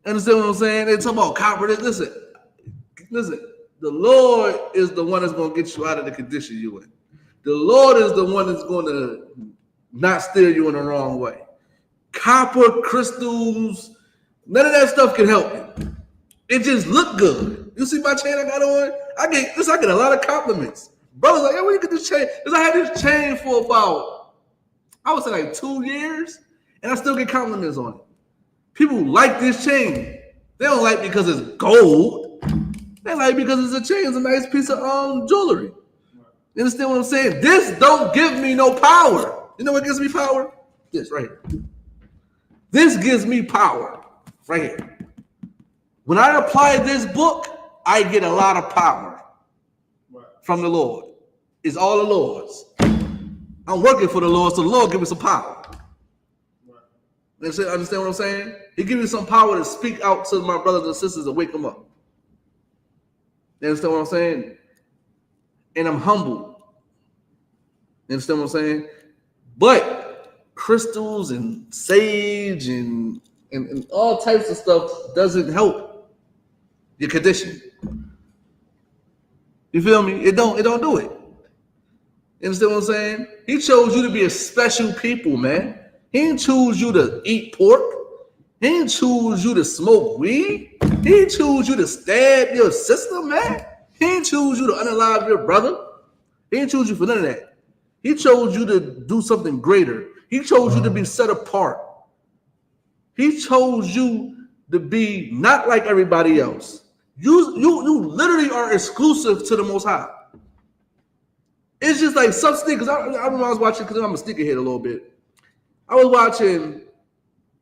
Understand what I'm saying? They talk about copper. Listen. The Lord is the one that's going to get you out of the condition you in. The Lord is the one that's going to not steer you in the wrong way. Copper, crystals, none of that stuff can help you. It just look good. You see my chain I got on? I get a lot of compliments. Brothers like, hey, where you get this chain? Because I had this chain for about, I would say like 2 years, and I still get compliments on it. People like this chain. They don't like it because it's gold. They like it because it's a chain. It's a nice piece of jewelry. You understand what I'm saying? This don't give me no power. You know what gives me power? This right here. This gives me power right here. When I apply this book, I get a lot of power from the Lord. It's all the Lord's. I'm working for the Lord, so the Lord give me some power. You understand what I'm saying? He gives me some power to speak out to my brothers and sisters and wake them up. You understand what I'm saying? And I'm humble. You understand what I'm saying? But crystals and sage and all types of stuff doesn't help your condition. You feel me? It don't do it. You understand what I'm saying? He chose you to be a special people, man. He didn't choose you to eat pork. He didn't choose you to smoke weed. He didn't choose you to stab your sister, man. He didn't choose you to unalive your brother. He didn't choose you for none of that. He chose you to do something greater. He chose you to be set apart. He chose you to be not like everybody else. You literally are exclusive to the Most High. It's just like some sneakers. I remember I was watching, because I'm a sneakerhead a little bit. I was watching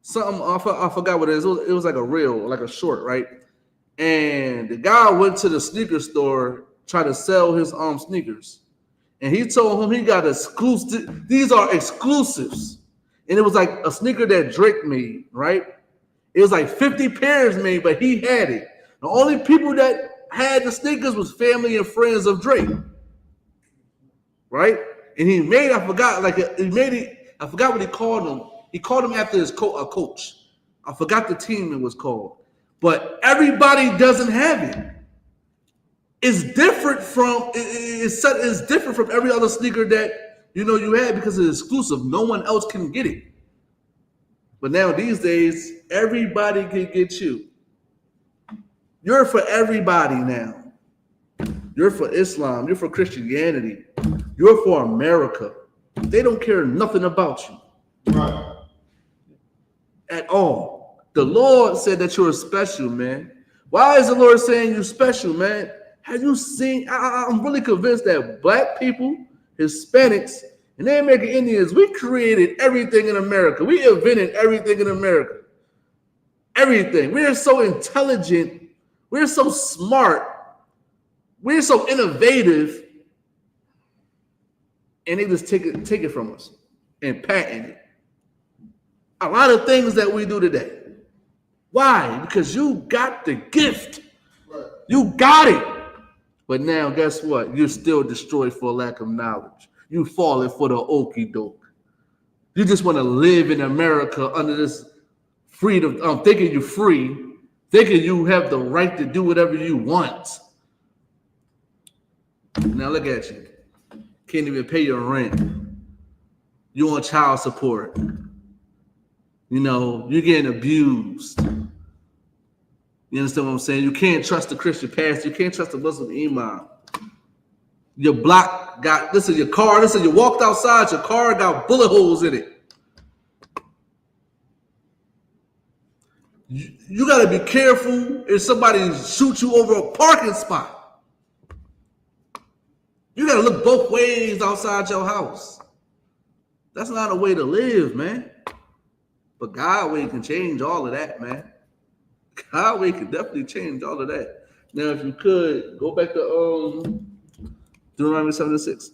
something, I forgot what it is. It was like a reel, like a short, right? And the guy went to the sneaker store, tried to sell his sneakers. And he told him he got exclusive. These are exclusives. And it was like a sneaker that Drake made, right? It was like 50 pairs made, but he had it. The only people that had the sneakers was family and friends of Drake, right? And he made, I forgot what he called him. He called him after his coach. I forgot the team it was called. But everybody doesn't have it. It's different from every other sneaker that you had, because it's exclusive. No one else can get it. But now these days, everybody can get you. You're for everybody now. You're for Islam. You're for Christianity. You're for America. They don't care nothing about you. Right. At all. The Lord said that you're special, man. Why is the Lord saying you're special, man? Have you seen? I'm really convinced that black people, Hispanics, And they American Indians, we created everything in America. We invented everything in America. Everything. We are so intelligent. We're so smart. We're so innovative. And they just take it from us and patent it. A lot of things that we do today. Why? Because you got the gift. You got it. But now, guess what? You're still destroyed for lack of knowledge. You falling for the okie doke. You just want to live in America under this freedom, thinking you're free, thinking you have the right to do whatever you want. Now look at you. Can't even pay your rent. You on child support. You know, you're getting abused. You understand what I'm saying? You can't trust the Christian pastor. You can't trust the Muslim imam. Your block got, listen, your car, listen, you walked outside, your car got bullet holes in it. You got to be careful if somebody shoots you over a parking spot. You got to look both ways outside your house. That's not a way to live, man. But God way can change all of that, man. God way can definitely change all of that. Now, if you could, go back to Deuteronomy 7:6.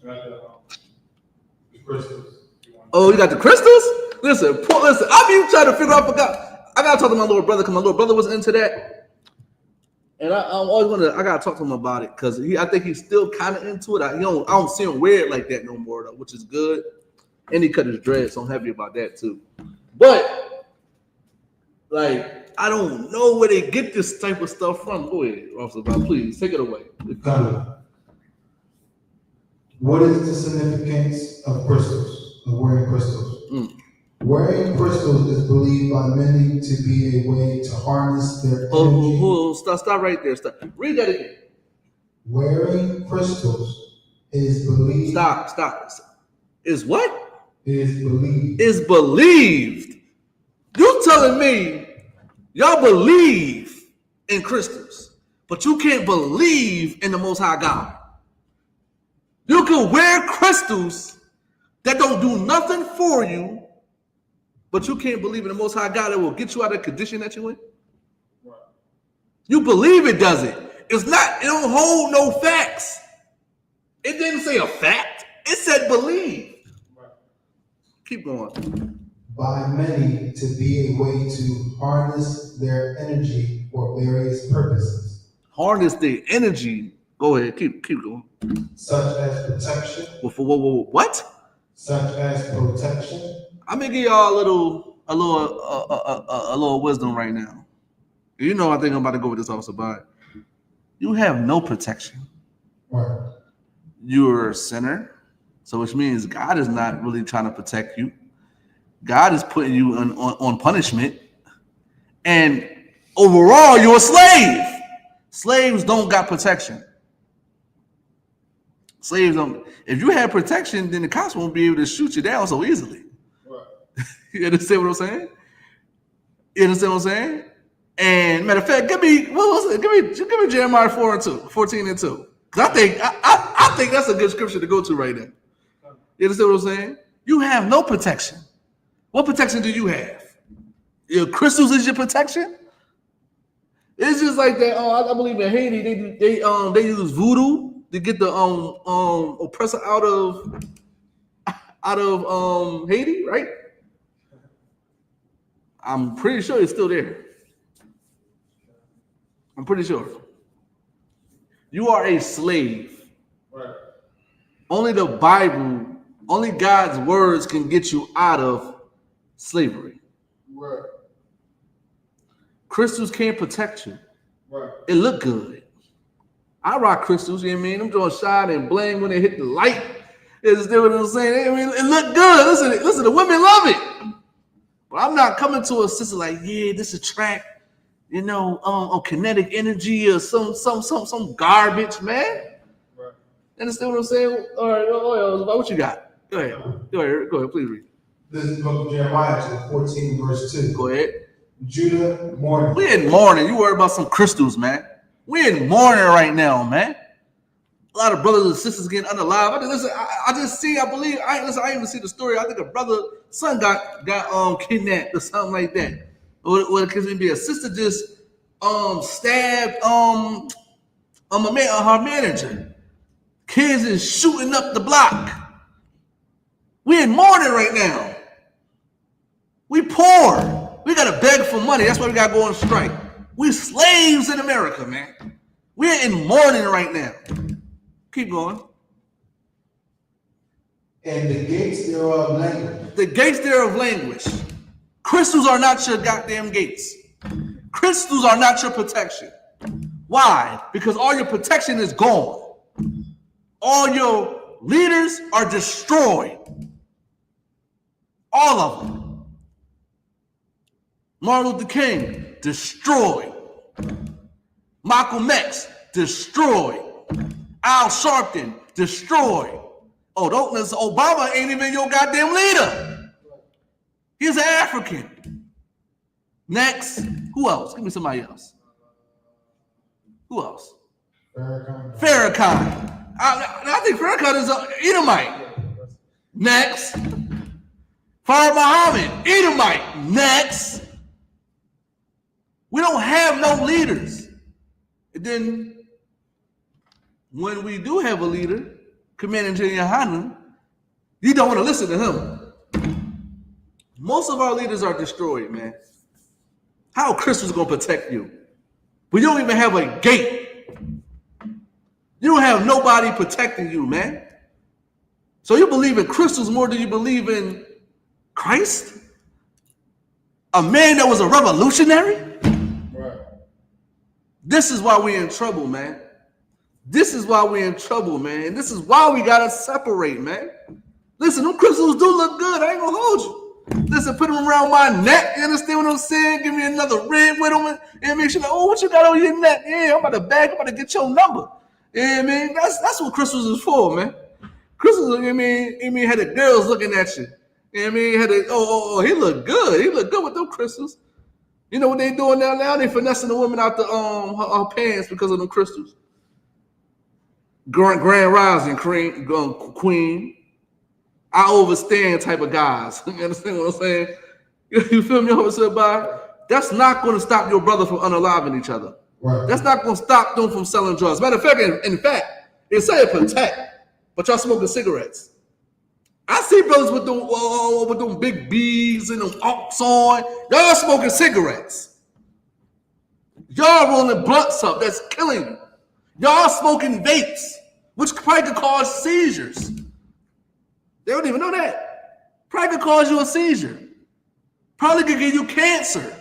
The crystals. Oh, you got the crystals? Listen, I be trying to figure out. I gotta talk to my little brother because my little brother was into that, and I always wonder. I gotta talk to him about it because I think he's still kind of into it. I don't see him wear it like that no more though, which is good. And he cut his dreads, so I'm happy about that too. But like, I don't know where they get this type of stuff from. Go ahead, Officer Bob, please take it away. What is the significance of crystals, of wearing crystals? Wearing crystals is believed by many to be a way to harness their energy. Stop right there. Stop. Read that again. Wearing crystals is believed. Stop. Is what? Is believed. Is believed. You telling me y'all believe in crystals, but you can't believe in the Most High God. You can wear crystals that don't do nothing for you, but you can't believe in the Most High God that will get you out of the condition that you're in. Right. You believe it does it. It's not, it don't hold no facts. It didn't say a fact. It said believe. Right. Keep going. By many to be a way to harness their energy for various purposes. Harness their energy. Go ahead, keep going. Such as protection. What? Such as protection. I'm gonna give y'all a little wisdom right now. You know, I think I'm about to go with this officer, but you have no protection. Right. You're a sinner, so which means God is not really trying to protect you. God is putting you on punishment, and overall, you're a slave. Slaves don't got protection. Slaves don't. If you had protection, then the cops won't be able to shoot you down so easily. Right. You understand what I'm saying? You understand what I'm saying? And matter of fact, give me Jeremiah 14 and 2. Because I think that's a good scripture to go to right now. You understand what I'm saying? You have no protection. What protection do you have? Your crystals is your protection? It's just like that. I believe in Haiti, they use voodoo to get the oppressor out of Haiti, right? I'm pretty sure it's still there. I'm pretty sure. You are a slave. Right. Only the Bible, only God's words can get you out of slavery. Right. Crystals can't protect you. Right. It look good. I rock crystals, you know what I mean? I'm doing shine and bling when they hit the light. Is what I'm saying? I mean, it look good. Listen, the women love it. But I'm not coming to a sister like, yeah, this attract, kinetic energy or some garbage, man. Right. Understand what I'm saying? All right, what you got? Go ahead, please read. This is the book of Jeremiah, chapter 14, verse 2. Go ahead. Judah mourning. We in mourning. You worry about some crystals, man. We in mourning right now, man. a lot of brothers and sisters getting unalive. I didn't even see the story. I think a brother, son got kidnapped or something like that. Or it could be a sister just stabbed her manager. Kids is shooting up the block. We in mourning right now. We poor. We gotta beg for money. That's why we gotta go on strike. We slaves in America, man. We're in mourning right now. Keep going. And the gates thereof languish. The gates thereof languish. Crystals are not your goddamn gates. Crystals are not your protection. Why? Because all your protection is gone. All your leaders are destroyed. All of them. Martin Luther King, destroyed. Malcolm X, destroyed. Al Sharpton, destroyed. Oh, don't listen. Obama ain't even your goddamn leader. He's an African. Next. Who else? Give me somebody else. Who else? Farrakhan. I think Farrakhan is an Edomite. Next. Fard Muhammad, Edomite. Next. We don't have no leaders. And then when we do have a leader, Commander YAHANNA, you don't want to listen to him. Most of our leaders are destroyed, man. How Christians gonna protect you? But you don't even have a gate. You don't have nobody protecting you, man. So you believe in crystals more than you believe in Christ? A man that was a revolutionary? Right. This is why we're in trouble, man. This is why we're in trouble, man. This is why we gotta separate, man. Listen, them crystals do look good. I ain't gonna hold you. Listen, put them around my neck. You understand what I'm saying? Give me another ring with them and make sure, like, oh, what you got on your neck? Yeah, I'm about to bag. I'm about to get your number. Yeah, man, that's what crystals is for, man. Crystals, had the girls looking at you. I mean, had he look good. He look good with them crystals. You know what they doing now? Now they finessing the woman out the her pants because of them crystals. Grand Rising Queen. I overstand type of guys. You understand what I'm saying? You feel me? That's not going to stop your brother from unaliving each other. Right. That's not going to stop them from selling drugs. Matter of fact, it said protect, but y'all smoking cigarettes. I see brothers with them big beads and them ox on. Y'all smoking cigarettes. Y'all rolling blunts up. That's killing you. Y'all smoking vapes, which probably could cause seizures. They don't even know that. Probably could cause you a seizure. Probably could give you cancer.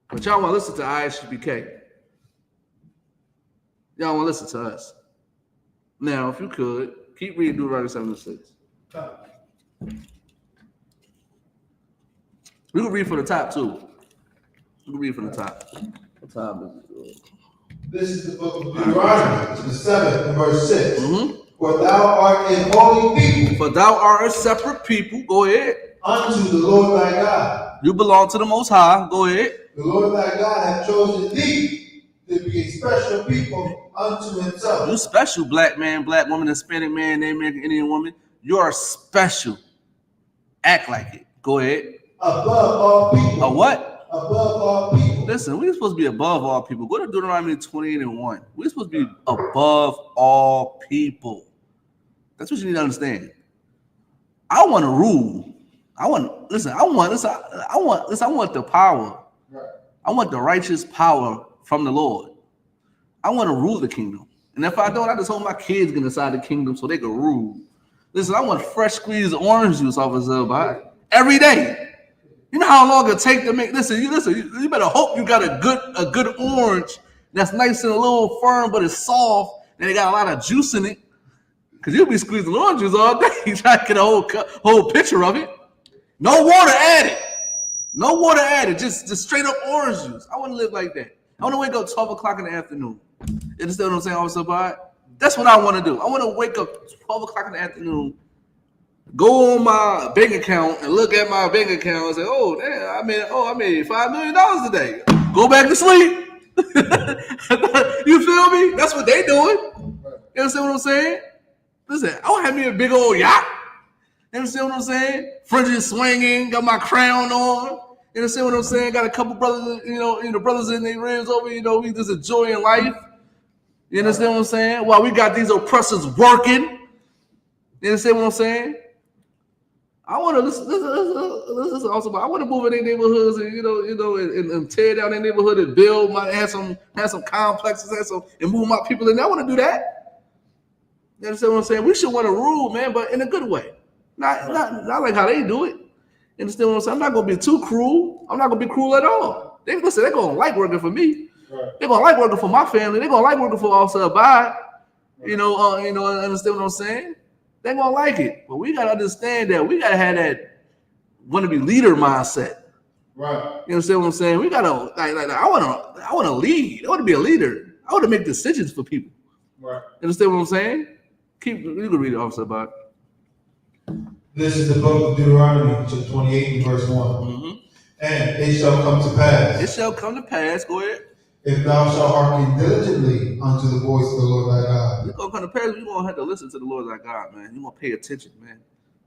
But y'all want to listen to I.S.U.P.K. Y'all want to listen to us. Now, if you could, keep reading Deuteronomy 7:6. We can read from the top, too. We can read from the top. What time is it? This is the book of Deuteronomy, the 7th and verse 6. Mm-hmm. For thou art a holy people. For thou art a separate people. Go ahead. Unto the Lord thy God. You belong to the Most High. Go ahead. The Lord thy God hath chosen thee to be a special people unto himself. You special, black man, black woman, Hispanic man, Native American, Indian woman. You are special. Act like it. Go ahead. Above all people. A what? Above all people. Listen, we're supposed to be above all people. Go to Deuteronomy 28:1. We're supposed to be above all people. That's what you need to understand. I want to rule. I want the power. Right. I want the righteous power from the Lord. I want to rule the kingdom. And if I don't, I just hope my kids get inside the kingdom so they can rule. Listen, I want fresh squeezed orange juice off of Zelda every day. You know how long it take to make. Listen. You better hope you got a good orange that's nice and a little firm, but it's soft, and it got a lot of juice in it. Because you'll be squeezing orange juice all day. You try to get a whole picture of it. No water added. No water added. Just straight up orange juice. I want to live like that. I want to wake up 12 o'clock in the afternoon. You understand what I'm saying? Also, that's what I want to do. I want to wake up 12 o'clock in the afternoon, go on my bank account and look at my bank account and say, oh, damn, I made $5 million today. Go back to sleep. You feel me? That's what they doing. You understand what I'm saying? Listen, I don't have me a big old yacht. You understand what I'm saying? Fringes swinging, got my crown on. You understand what I'm saying? Got a couple brothers, brothers in their ribs over. We just enjoying life. You understand what I'm saying? While we got these oppressors working. You understand what I'm saying? I want to listen also. I want to move in their neighborhoods and, and tear down their neighborhood and build have some complexes, and move my people in. I want to do that. You understand what I'm saying? We should want to rule, man, but in a good way, not like how they do it. You understand what I'm saying? I'm not gonna be too cruel. I'm not gonna be cruel at all. They're gonna like working for me. Right. They're gonna like working for my family. They're gonna like working for Officer Abide. Right. Understand what I'm saying? They're gonna like it, but we gotta understand that we gotta have that wanna-be leader mindset. Right. You understand what I'm saying? We gotta I wanna lead. I wanna be a leader. I wanna make decisions for people. Right. You understand what I'm saying? You can read it, Officer Abide. This is the book of Deuteronomy, chapter 28, verse 1. Mm-hmm. And it shall come to pass. It shall come to pass. Go ahead. If thou shalt hearken diligently unto the voice of the Lord thy God. It's gonna come to pass. You're gonna have to listen to the Lord thy God, man. You're gonna pay attention, man.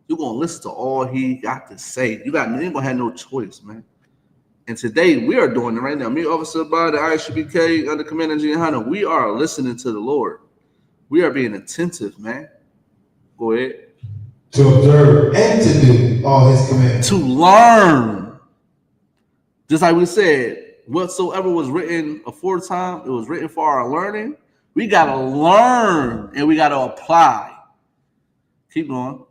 You're gonna listen to all he got to say. You ain't gonna have no choice, man. And today we are doing it right now. Me, Officer by the I.S.U.P.K, under Commander YAHANNA, we are listening to the Lord. We are being attentive, man. Go ahead. To observe and to do all his commandments. To learn. Just like we said, whatsoever was written aforetime, it was written for our learning. We got to learn and we got to apply. Keep going.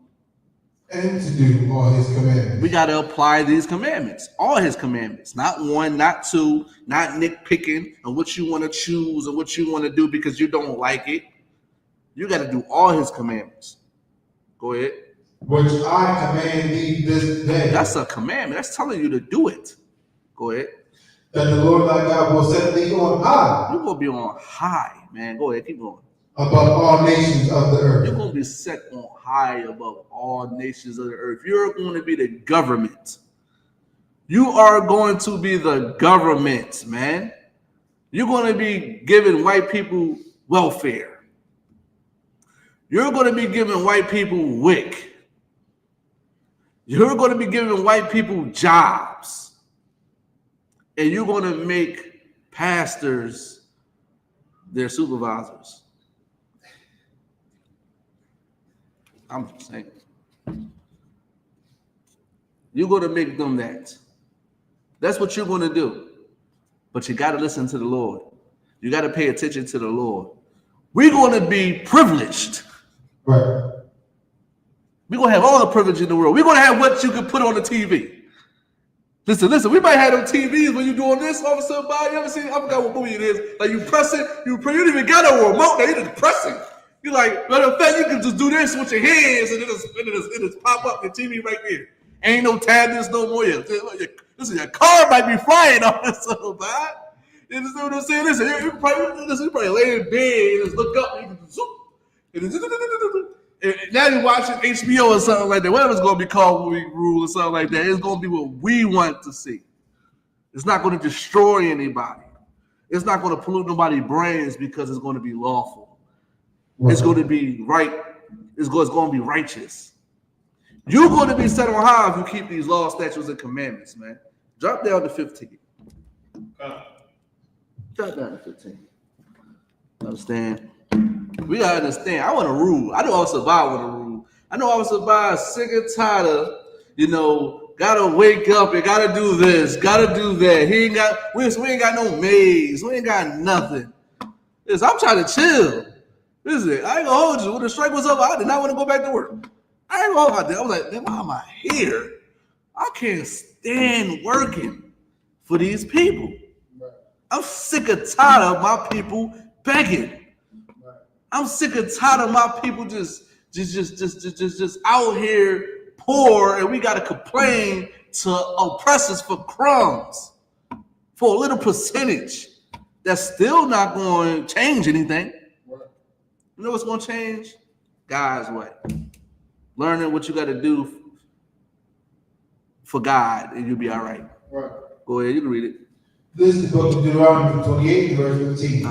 And to do all his commandments. We got to apply these commandments. All his commandments. Not one, not two, not nitpicking and what you want to choose and what you want to do because you don't like it. You got to do all his commandments. Go ahead. Which I command thee this day. That's a commandment. That's telling you to do it. Go ahead. That the Lord thy God will set thee on high. You're going to be on high, man. Go ahead. Keep going. Above all nations of the earth. You're going to be set on high above all nations of the earth. You're going to be the government. You are going to be the government, man. You're going to be giving white people welfare. You're going to be giving white people WIC. You're going to be giving white people jobs. And you're going to make pastors their supervisors. I'm just saying. You're going to make them that. That's what you're going to do. But you got to listen to the Lord. You got to pay attention to the Lord. We're going to be privileged. Right. We're going to have all the privilege in the world. We're going to have what you can put on the TV. Listen, we might have them TVs when you're doing this, Officer Body. You ever seen? I forgot what movie it is. Like you press it, you don't even got a remote. Now you just press it. You're like, matter of fact, you can just do this with your hands and it just pop up your TV right there. Ain't no tablets no more. Listen, your car might be flying on this little bad. You understand what I'm saying? Listen, you probably lay in bed and just look up and you can zoom. And now you're watching HBO or something like that. Whatever it's going to be called when we rule or something like that. It's going to be what we want to see. It's not going to destroy anybody. It's not going to pollute nobody's brains because it's going to be lawful. Right. It's going to be right. It's going to be righteous. You're going to be set on high if you keep these laws, statutes, and commandments, man. Drop down to 15. Drop down to 15. Understand? We gotta understand. I want to rule. I know Officer Bide want to rule. I know Officer Bide is sick and tired of, gotta wake up and gotta do this, gotta do that. We ain't got no maids. We ain't got nothing. Listen, I'm trying to chill. Listen, I ain't gonna hold you. When the strike was over, I did not want to go back to work. I ain't gonna hold you. I was like, man, why am I here? I can't stand working for these people. I'm sick and tired of my people begging. I'm sick and tired of my people just out here poor, and we gotta complain to oppressors for crumbs, for a little percentage. That's still not going to change anything. You know what's going to change? God's way. Learning what you got to do for God, and you'll be all right. Go ahead, you can read it. This is the book of Deuteronomy 28, verse 15.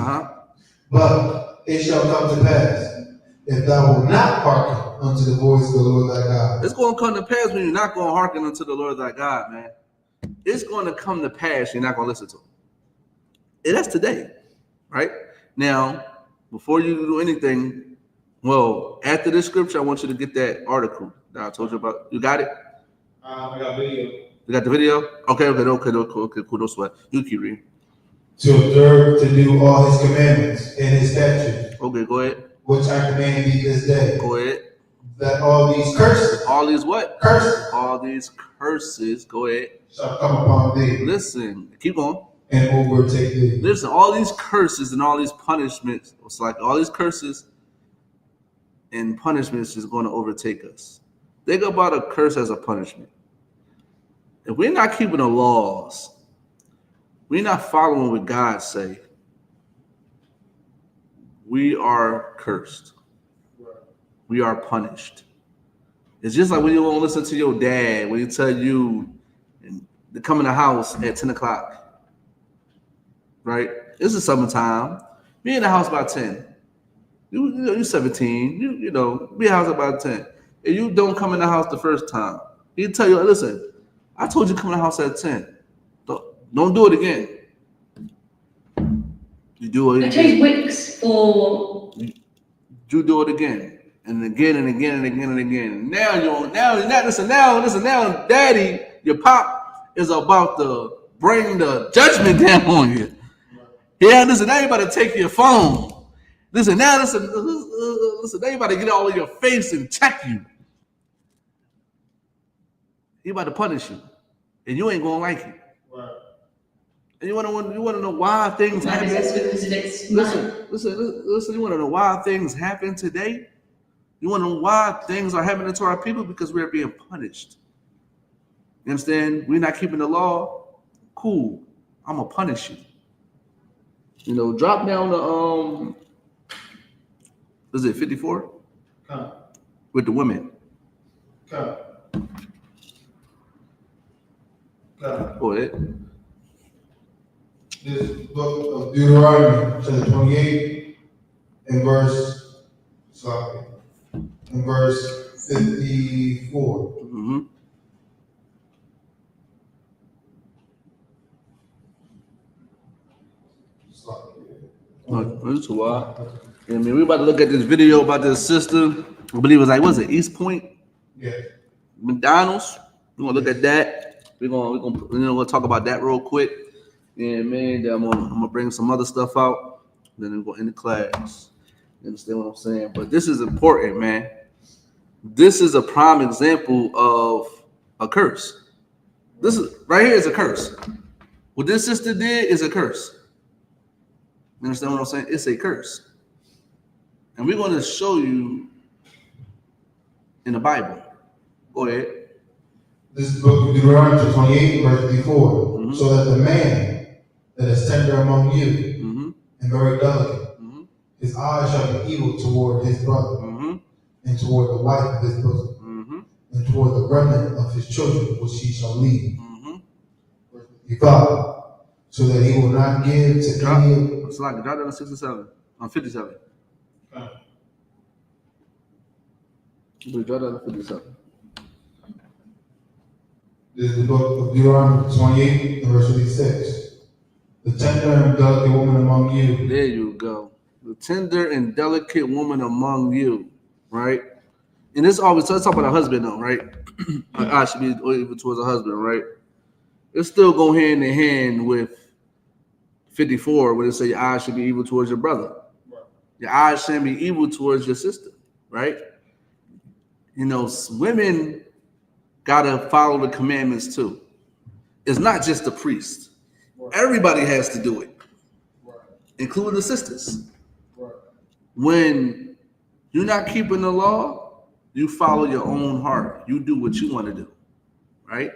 But it shall come to pass, if thou wilt not hearken unto the voice of the Lord thy God. It's going to come to pass when you're not going to hearken unto the Lord thy God, man. It's going to come to pass you're not going to listen to him. And that's today, right? Now, before you do anything, well, after this scripture, I want you to get that article that I told you about. You got it? I got video. You got the video? Okay, cool, no sweat. You keep reading. To observe to do all his commandments and his statutes. Okay, go ahead. Which I command thee this day. Go ahead. That all these curses. All these what? Curses. All these curses, go ahead. Shall come upon thee. Listen, keep going. And overtake thee. Listen, all these curses and all these punishments, it's like all these curses and punishments is going to overtake us. Think about a curse as a punishment. If we're not keeping the laws, we're not following what God say, we are cursed. We are punished. It's just like when you won't listen to your dad, when he tell you to come in the house at 10 o'clock. Right? This is summertime. Be in the house by 10. You're 17. You know, be in the house about 10. If you don't come in the house the first time, he'll tell you, listen, I told you to come in the house at 10. Don't do it again. You do it again. I chose Wix for... You do it again. And again and again and again and again. Now, daddy, your pop is about to bring the judgment down on you. Yeah, listen, now you about to take your phone. Listen, now you about to get all in your face and check you. He about to punish you. And you ain't gonna like it. Right. And you wanna know why things happen. Listen, you wanna know why things happen today? You wanna know why things are happening to our people? Because we're being punished. You understand? We're not keeping the law. Cool. I'm gonna punish you. You know, drop down the is it 54? With the women. Go ahead. This book of Deuteronomy, chapter 28, in verse 54. Mm-hmm. That's a while. I mean, we're about to look at this video about this sister. I believe it was like, what was it, East Point? Yeah. McDonald's. We're gonna look at that. We're gonna talk about that real quick. Yeah, man. Then I'm gonna bring some other stuff out. Then we'll go into class. You understand what I'm saying? But this is important, man. This is a prime example of a curse. This is right here is a curse. What this sister did is a curse. You understand what I'm saying? It's a curse. And we're going to show you in the Bible. Go ahead. This is the book of Deuteronomy 28, verse 54. Mm-hmm. So that the man that is tender among you mm-hmm. and very delicate, mm-hmm. his eyes shall be evil toward his brother mm-hmm. and toward the wife of his bosom mm-hmm. and toward the remnant of his children which he shall leave. Mm-hmm. Verse 55. So that he will not give to any of... It's like drop down to 67. On 57. We drop down to 57. This is the book of Deuteronomy 28 and verse 56. The tender and delicate woman among you. There you go. The tender and delicate woman among you. Right? And this always, so let's talk about a husband though, right? I should be evil towards a husband, right? It's still go hand in hand with 54 when it say your eyes should be evil towards your brother. Right. Your eyes shouldn't be evil towards your sister, right? You know, women gotta follow the commandments too. It's not just the priest. Right. Everybody has to do it, right. Including the sisters. Right. When you're not keeping the law, you follow your own heart. You do what you want to do, right?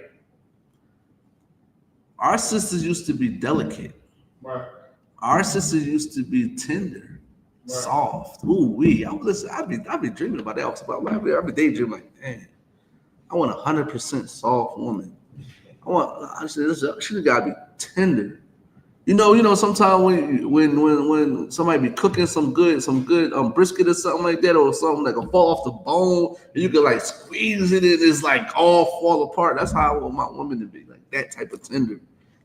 Our sisters used to be delicate. Right. Our sisters used to be tender, right. Soft. Ooh, I'd be dreaming about that. I'd be daydreaming like, man, I want 100% soft woman. She gotta be tender. Sometimes when somebody be cooking some good brisket or something like that, or something that can fall off the bone, and you can like squeeze it, and it's like all fall apart. That's how I want my woman to be, like that type of tender,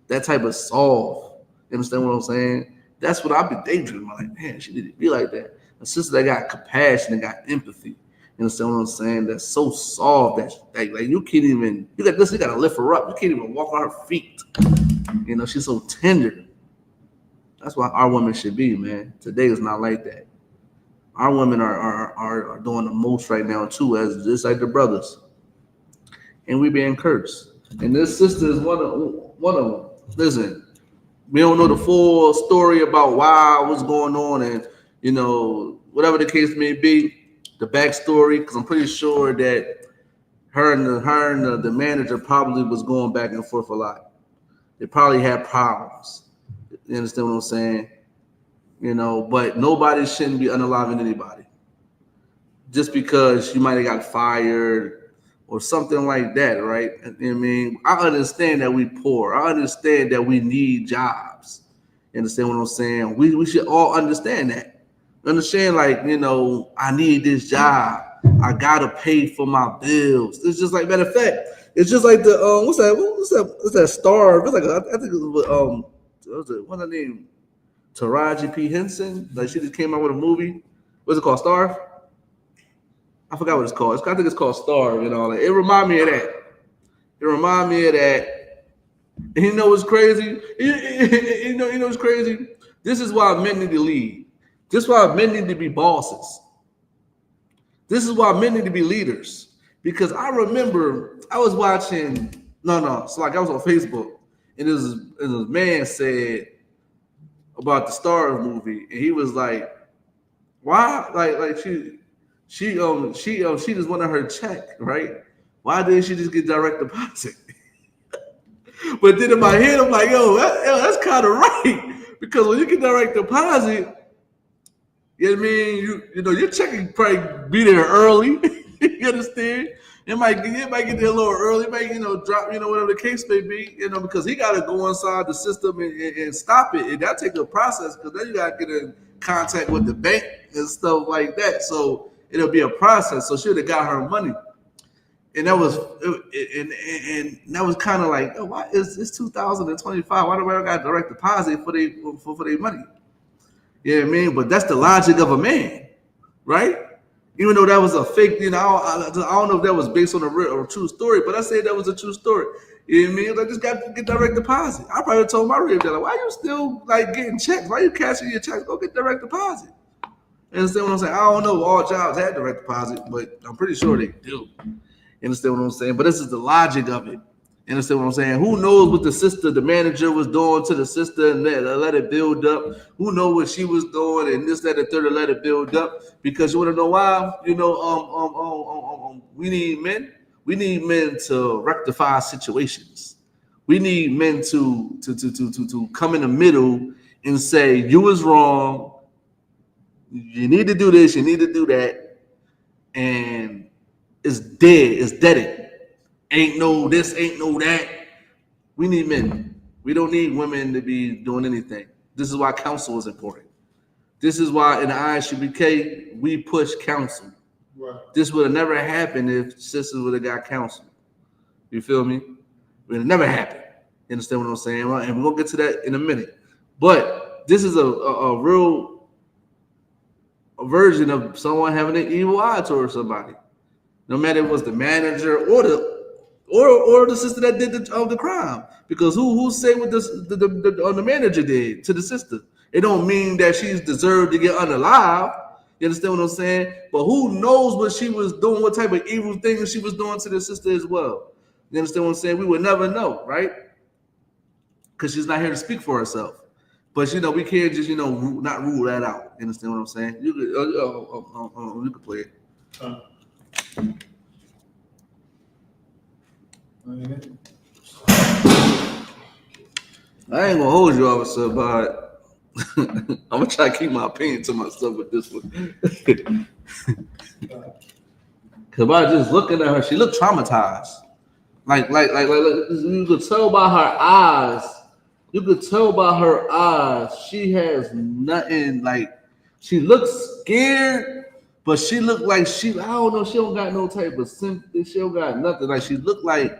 that type of soft. You understand what I'm saying? That's what I've been daydreaming. I'm like, man, she need to be like that. A sister that got compassion and got empathy. You understand what I'm saying? That's so soft that like you can't even. You gotta lift her up. You can't even walk on her feet. She's so tender. That's why our women should be, man. Today is not like that. Our women are doing the most right now too, as just like the brothers, and we being cursed. And this sister is one of them. Listen, we don't know the full story about why, what's going on, and whatever the case may be, the backstory. Because I'm pretty sure that her and the manager probably was going back and forth a lot. They probably had problems. You understand what I'm saying? But nobody shouldn't be unaliving anybody. Just because you might have got fired or something like that, right? I mean, I understand that we poor. I understand that we need jobs. You understand what I'm saying? We should all understand that. Understand, like, I need this job. I gotta pay for my bills. It's just like, matter of fact, it's just like the what's that star? It's like I think it was what's her name? Taraji P. Henson. Like, she just came out with a movie. What's it called? Starve? I forgot what it's called. I think it's called Starve. Like, it reminded me of that. And you know what's crazy? You know what's crazy? This is why men need to lead. This is why men need to be bosses. This is why men need to be leaders. Because I remember I was watching. So like I was on Facebook. And this man said about the Stars movie, and he was like, "Why? Like she just wanted her check, right? Why didn't she just get direct deposit?" But then in my head, I'm like, "Yo, that's kind of right, because when you get direct deposit, you know what I mean? Your check can probably be there early. You understand? It might get there a little early, it might, drop, whatever the case may be, because he got to go inside the system and stop it. And that take a process, because then you got to get in contact with the bank and stuff like that. So it'll be a process. So she would have got her money. And that was kind of like, oh, why it's 2025? Why do I got direct deposit for their money? You know what I mean? But that's the logic of a man, right? Even though that was a fake, I don't know if that was based on a real or true story, but I said that was a true story. You know what I mean? Like, just got to get direct deposit. I probably told my rib that, like, why you still like getting checks? Why you cashing your checks? Go get direct deposit. You understand what I'm saying? I don't know if all jobs had direct deposit, but I'm pretty sure they do. You understand what I'm saying? But this is the logic of it. You understand what I'm saying? Who knows what the manager was doing to the sister and let it build up? Who knows what she was doing and this, that, and third to let it build up? Because you want to know why? We need men. We need men to rectify situations. We need men to come in the middle and say, you was wrong. You need to do this. You need to do that. And it's dead. It's dead. Ain't no this, ain't no that. We need men. We don't need women to be doing anything. This is why counsel is important. This is why in the I.S.U.P.K, we push counsel. Right. This would have never happened if sisters would have got counsel. You feel me? It would have never happened. You understand what I'm saying? Right? And we're going to get to that in a minute. But this is a real version of someone having an evil eye towards somebody. No matter if it was the manager or the sister that did the crime, because who say what the manager did to the sister? It don't mean that she's deserved to get unalive. You understand what I'm saying? But who knows what she was doing, what type of evil things she was doing to the sister as well? You understand what I'm saying? We would never know, right? Because she's not here to speak for herself. But we can't just not rule that out. You understand what I'm saying? You could play it. I ain't gonna hold you, officer, but I'm gonna try to keep my opinion to myself with this one. Cause by just looking at her, she looked traumatized. Like you could tell by her eyes You could tell by her eyes, she has nothing, like, she looks scared, but she look like I don't know, she don't got no type of sympathy, she don't got nothing. Like, she look like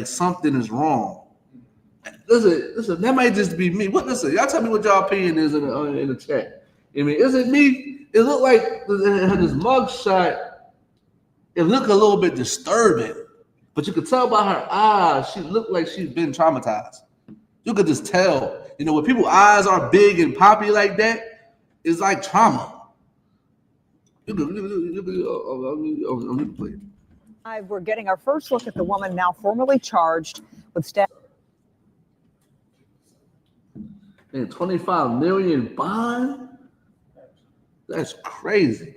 something is wrong. Listen, that might just be me. Listen, y'all tell me what y'all opinion is in the chat. I mean, is it me? It looked like this mug shot, it looked a little bit disturbing, but you could tell by her eyes, she looked like she's been traumatized. You could just tell. You know, when people's eyes are big and poppy like that, it's like trauma. You could play it. We're getting our first look at the woman now formally charged with stabbing. And $25 million bond? That's crazy.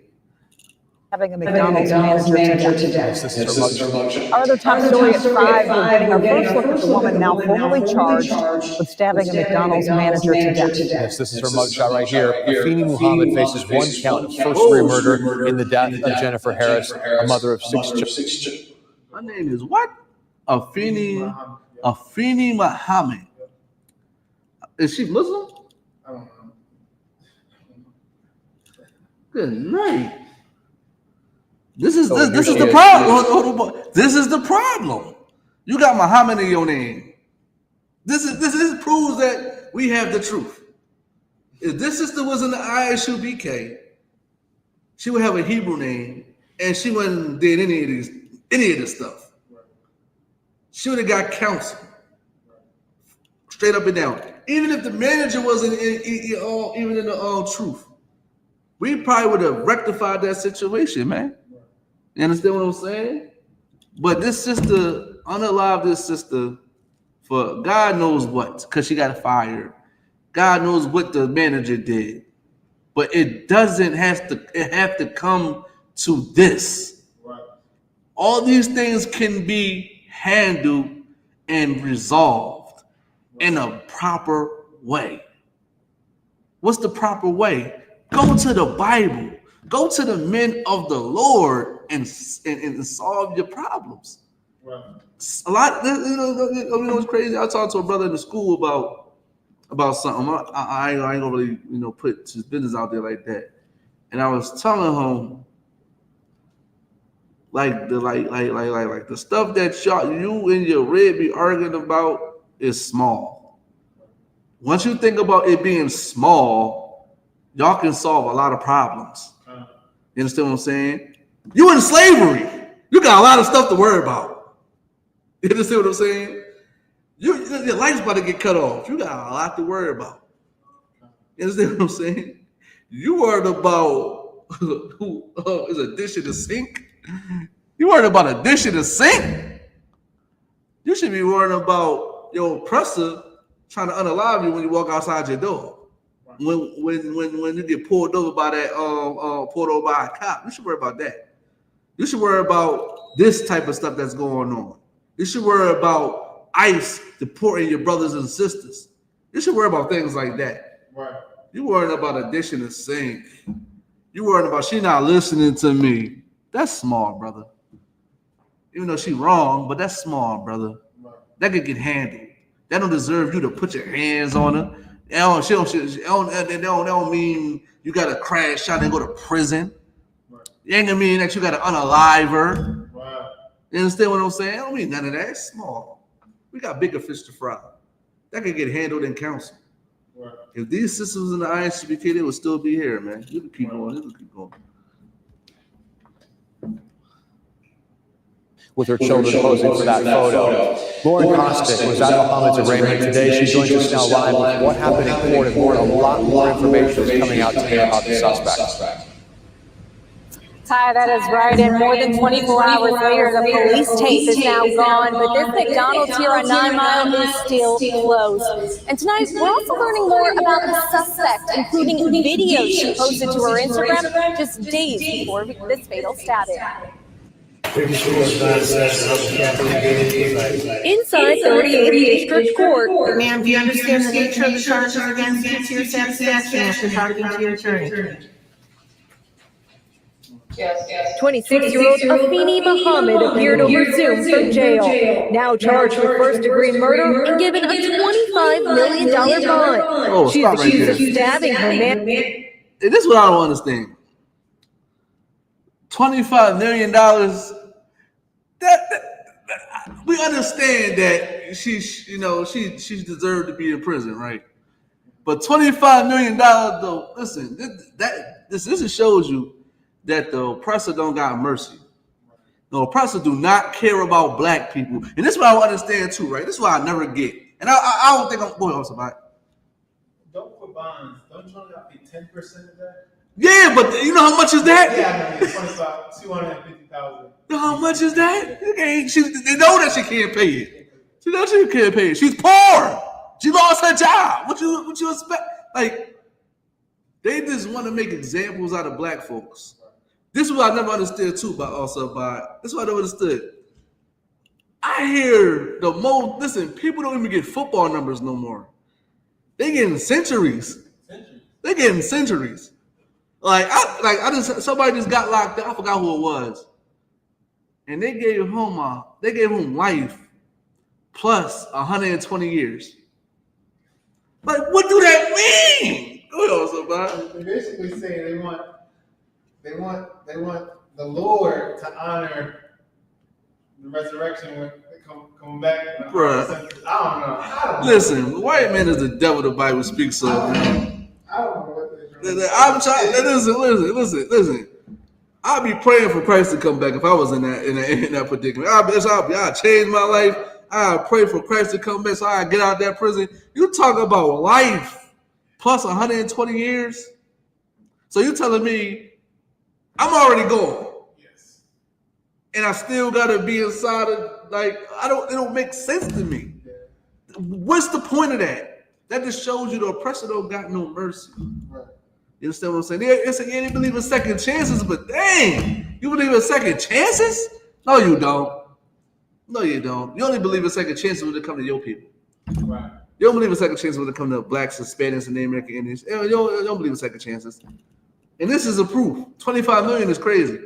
Having a McDonald's manager to death. Our other top story at 5, we're getting our first look at the woman now formally charged with stabbing a McDonald's manager to death. Yes, this is her mugshot right here. Afeni Muhammad faces 1 count of first-degree murder in the death of Jennifer Harris, a mother of 6 children. Her name is what? Afeni Muhammad. Is she Muslim? I don't know. Good night. This is the problem. This is the problem. You got Muhammad in your name. This proves that we have the truth. If this sister was in the I.S.U.P.K, she would have a Hebrew name, and she wouldn't did any of this stuff. She would have got counsel, straight up and down. Even if the manager wasn't even in the truth, we probably would have rectified that situation, man. You understand what I'm saying? But this sister, unalive this sister for God knows what, because she got fired. God knows what the manager did. But it doesn't have to come to this. Right. All these things can be handled and resolved in a proper way. What's the proper way? Go to the Bible. Go to the men of the Lord and solve your problems. Right. A lot, you know what's crazy? I talked to a brother in the school about something. I ain't gonna really, put his business out there like that. And I was telling him, like the stuff that you and your red be arguing about is small. Once you think about it being small, y'all can solve a lot of problems. You understand what I'm saying? You in slavery. You got a lot of stuff to worry about. You understand what I'm saying? Your life's about to get cut off. You got a lot to worry about. You understand what I'm saying? You worried about who is a dish in the sink? You worried about a dish in the sink? You should be worrying about your oppressor trying to unalive you when you walk outside your door. When you get pulled over by that pulled over by a cop, you should worry about that. You should worry about this type of stuff that's going on. You should worry about ICE deporting your brothers and sisters. You should worry about things like that. Right. You worrying about a dish in the sink. You worrying about she not listening to me. That's small, brother. Even though she wrong, but that's small, brother. Right. That could get handled. That don't deserve you to put your hands on her. That don't mean you got to crash out and go to prison. Right. It ain't gonna mean that you got to unalive her. Right. You understand what I'm saying? I don't mean none of that. It's small. We got bigger fish to fry. That could get handled in council. Right. If these systems in the I.S.U.P.K, they would still be here, man. You can keep going. You can keep going. With her children posing for that photo. Lauren Kostick was at Muhammad's arraignment today. She joins us now live with what happened in court and more. A lot more information is coming out today about the suspect. Ty, that is right. And more than 24 hours later, the police tape is now gone. But this McDonald's here on 9 Mile is still closed. And tonight, we're also learning more about the suspect, including videos she posted to her Instagram just days before this fatal stabbing. Inside 38th District Court. Ma'am, do you understand the nature of the charges against you to your satisfaction after talking to your attorney? Yes. 26-year-old Afeni Muhammad appeared over Zoom from jail, now charged with first-degree murder and given a 25 $25 million bond. Oh, She stop is right accused there. of stabbing her man. And this is what I don't understand. $25 million. We understand that she's deserved to be in prison, right? But $25 million though, listen, this shows you that the oppressor don't got mercy. The oppressor do not care about black people. And this is what I understand too, right? This is what I never get. And I don't think I'm going on somebody. Don't put bonds. Don't you only got to pay 10% of that? Yeah, but you know how much is that? Yeah, I mean, 250,000. You know how much is that? They know that she can't pay it. She knows she can't pay it. She's poor. She lost her job. What you expect? Like, they just want to make examples out of black folks. This is what I never understood too. This is what I never understood. I hear the most. Listen, people don't even get football numbers no more. They getting centuries. They getting centuries. Somebody just got locked up. I forgot who it was, and they gave him life plus 120 years. Like, what do that mean? Go ahead, somebody. They're basically saying they want the Lord to honor the resurrection when they come back. Bruh. I don't know. Listen, the white man is the devil the Bible speaks of. I don't know what they're trying. I'm trying. Listen. I'll be praying for Christ to come back if I was in that predicament. I'll change my life. I'll pray for Christ to come back so I get out of that prison. You talk about life plus 120 years. So you telling me I'm already gone. Yes. And I still gotta be inside of, like, it don't make sense to me. What's the point of that? That just shows you the oppressor don't got no mercy. Right. You understand what I'm saying? They believe in second chances, but dang, you believe in second chances? No, you don't. No, you don't. You only believe in second chances when it comes to your people. Right. You don't believe in second chances when it comes to blacks, Hispanics, and Native American Indians. You don't believe in second chances. And this is a proof. 25 million is crazy.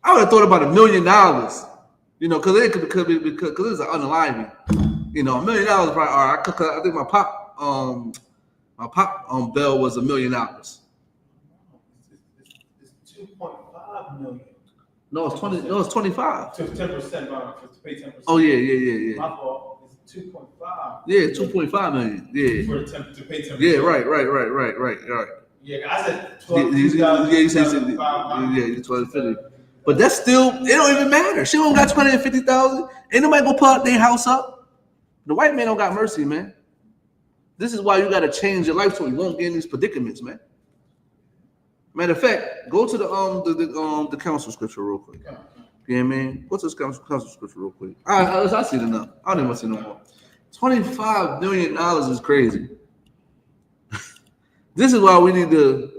I would have thought about $1 million, because it could be because it's an unaliving. $1 million probably. I think my pop bill was $1 million. It's 2.5 million. No, it's 20. No, it's 25. To 10% to pay 10%. Oh yeah. My fault. It's 2.5. Yeah, 2.5 million. Yeah. To pay 10%. Yeah, right. Yeah, I said 12. Yeah, you said you 1250. But that's still, it don't even matter. She don't got 250,000. Ain't nobody gonna put their house up. The white man don't got mercy, man. This is why you gotta change your life so you won't get in these predicaments, man. Matter of fact, go to the council scripture real quick. Yeah, man. Go to the council scripture real quick. I see it enough. I don't even want to see no more. $25 million is crazy. This is why we need to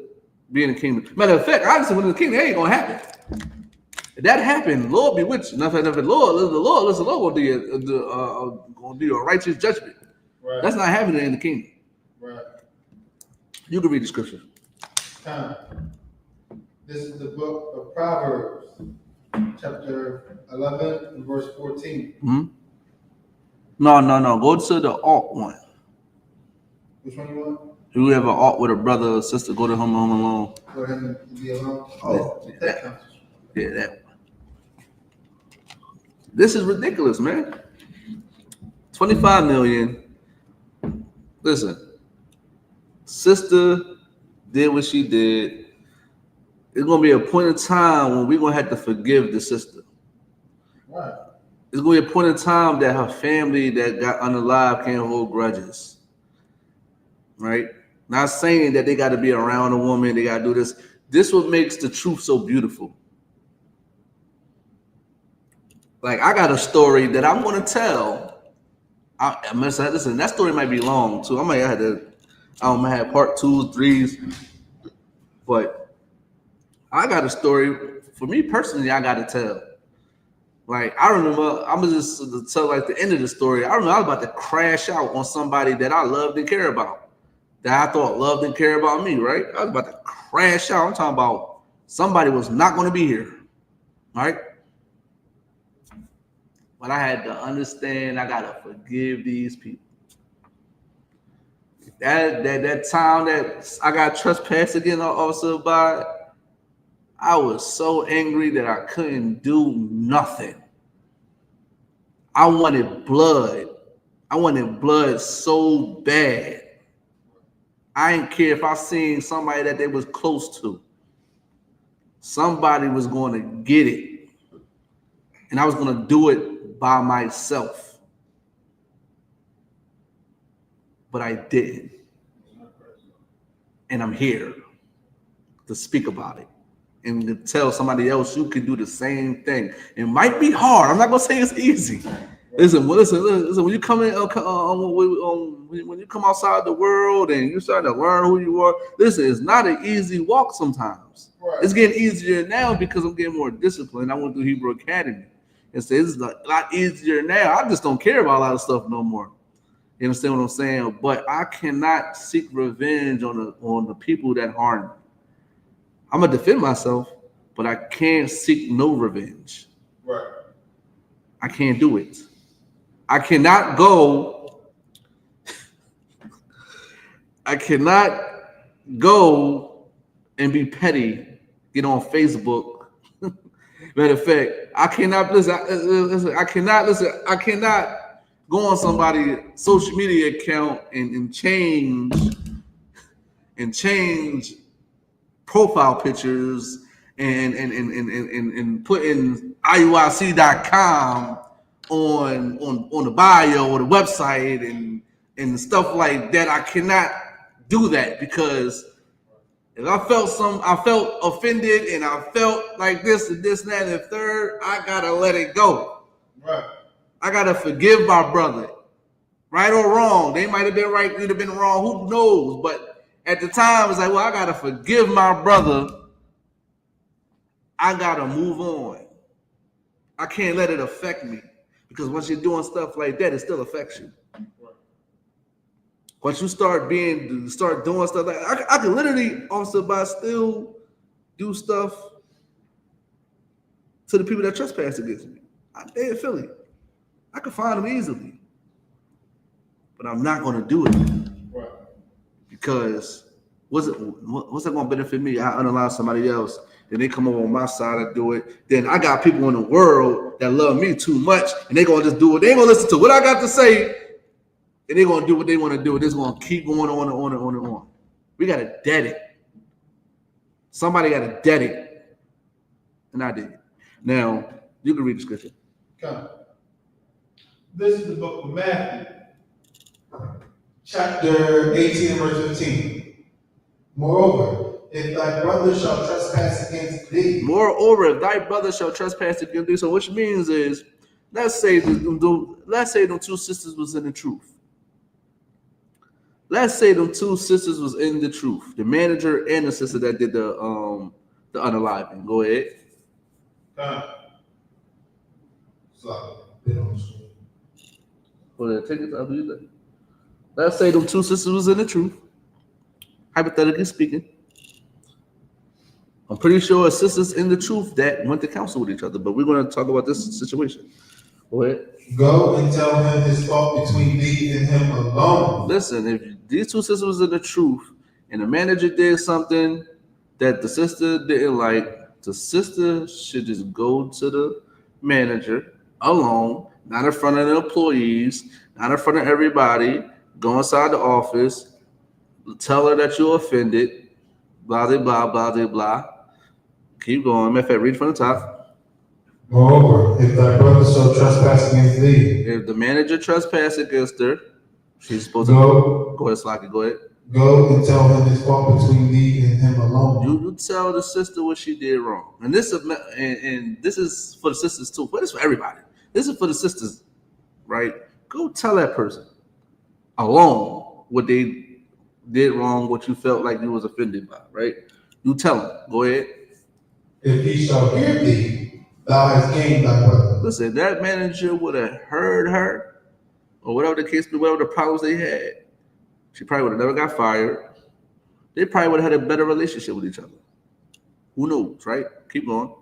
be in the kingdom. Matter of fact, obviously, when in the kingdom, it ain't gonna happen. If that happened, Lord be with you. Nothing, the Lord gonna do a righteous judgment. Right. That's not happening in the kingdom. Right. You can read the scripture. This is the book of Proverbs, chapter 11 and verse 14. Mm-hmm. No. Go to the alt one. Which one you want? If you have an alt with a brother or sister, go to Home Alone. Go ahead and be alone. Oh, that one. This is ridiculous, man. 25 million. Listen, sister did what she did. It's gonna be a point in time when we're gonna have to forgive the sister. Right. It's gonna be a point in time that her family that got unalive can't hold grudges. Right? Not saying that they got to be around a woman, they got to do this. This is what makes the truth so beautiful. Like, I got a story that I'm gonna tell. Listen, that story might be long too. I might have part 2s, 3s, but I got a story for me personally. I got to tell. Like, I remember, I'm gonna just tell like the end of the story. I remember I was about to crash out on somebody that I loved and cared about, that I thought loved and cared about me. Right? I was about to crash out. I'm talking about somebody was not going to be here. Right? But I had to understand I gotta forgive these people. That time that I got trespassed again on Officer by, I was so angry that I couldn't do nothing. I wanted blood. I wanted blood so bad. I didn't care if I seen somebody that they was close to. Somebody was going to get it. And I was going to do it by myself. But I didn't. And I'm here to speak about it and to tell somebody else you can do the same thing. It might be hard. I'm not going to say it's easy. Listen. When you come in, when you come outside the world and you start to learn who you are, listen, it's not an easy walk sometimes. Right. It's getting easier now because I'm getting more disciplined. I went through Hebrew Academy, and so it's a lot easier now. I just don't care about a lot of stuff no more. You understand what I'm saying? But I cannot seek revenge on the people that harm me. I'm gonna defend myself, but I can't seek no revenge. Right. I can't do it. I cannot go and be petty, get on Facebook. Matter of fact, I cannot go on somebody's social media account and change profile pictures and put in IUIC.com on the bio or the website and stuff like that. I cannot do that because if I felt offended and I felt like this and this and that and the third, I gotta let it go. Right. I gotta forgive my brother, right or wrong. They might have been right, they'd have been wrong. Who knows? But at the time, it's like, well, I gotta forgive my brother. I gotta move on. I can't let it affect me. Because once you're doing stuff like that, it still affects you. Once you start doing stuff like I can literally also still do stuff to the people that trespass against me. They in Philly. I can find them easily. But I'm not gonna do it. Right. Because what's that gonna benefit me? I unalive somebody else. Then they come over on my side and do it. Then I got people in the world that love me too much, and they're gonna just do it. They ain't gonna listen to what I got to say, and they're gonna do what they want to do. They're just gonna keep going on and on and on and on. We gotta dead it. Somebody gotta dead it. And I did it. Now, you can read the scripture. Come. This is the book of Matthew, chapter 18 and verse 15. Moreover, if thy brother shall trespass against thee. So which means is, let's say them two sisters was in the truth. The manager and the sister that did the unaliving. Go ahead. Let's say them two sisters was in the truth. Hypothetically speaking. I'm pretty sure sisters in the truth that went to counsel with each other, but we're going to talk about this situation. Go ahead. Go and tell him his fault between thee and him alone. Listen, if these two sisters was in the truth and the manager did something that the sister didn't like, the sister should just go to the manager alone, not in front of the employees, not in front of everybody, go inside the office, tell her that you're offended, blah, blah, blah, blah, blah, blah. Keep going. Matter of fact, read from the top. Moreover, if thy brother shall trespass against thee. If the manager trespass against her, she's supposed to go ahead, Slocky, go ahead. Go and tell him his fault between thee and him alone. You tell the sister what she did wrong. And this is for the sisters too, but it's for everybody. This is for the sisters, right? Go tell that person alone what they did wrong, what you felt like you was offended by, right? You tell them. Go ahead. If he shall hear thee, thou hast gained thy brother. Listen, that manager would have heard her, or whatever the case be, whatever the problems they had, she probably would have never got fired. They probably would have had a better relationship with each other. Who knows, right? Keep going.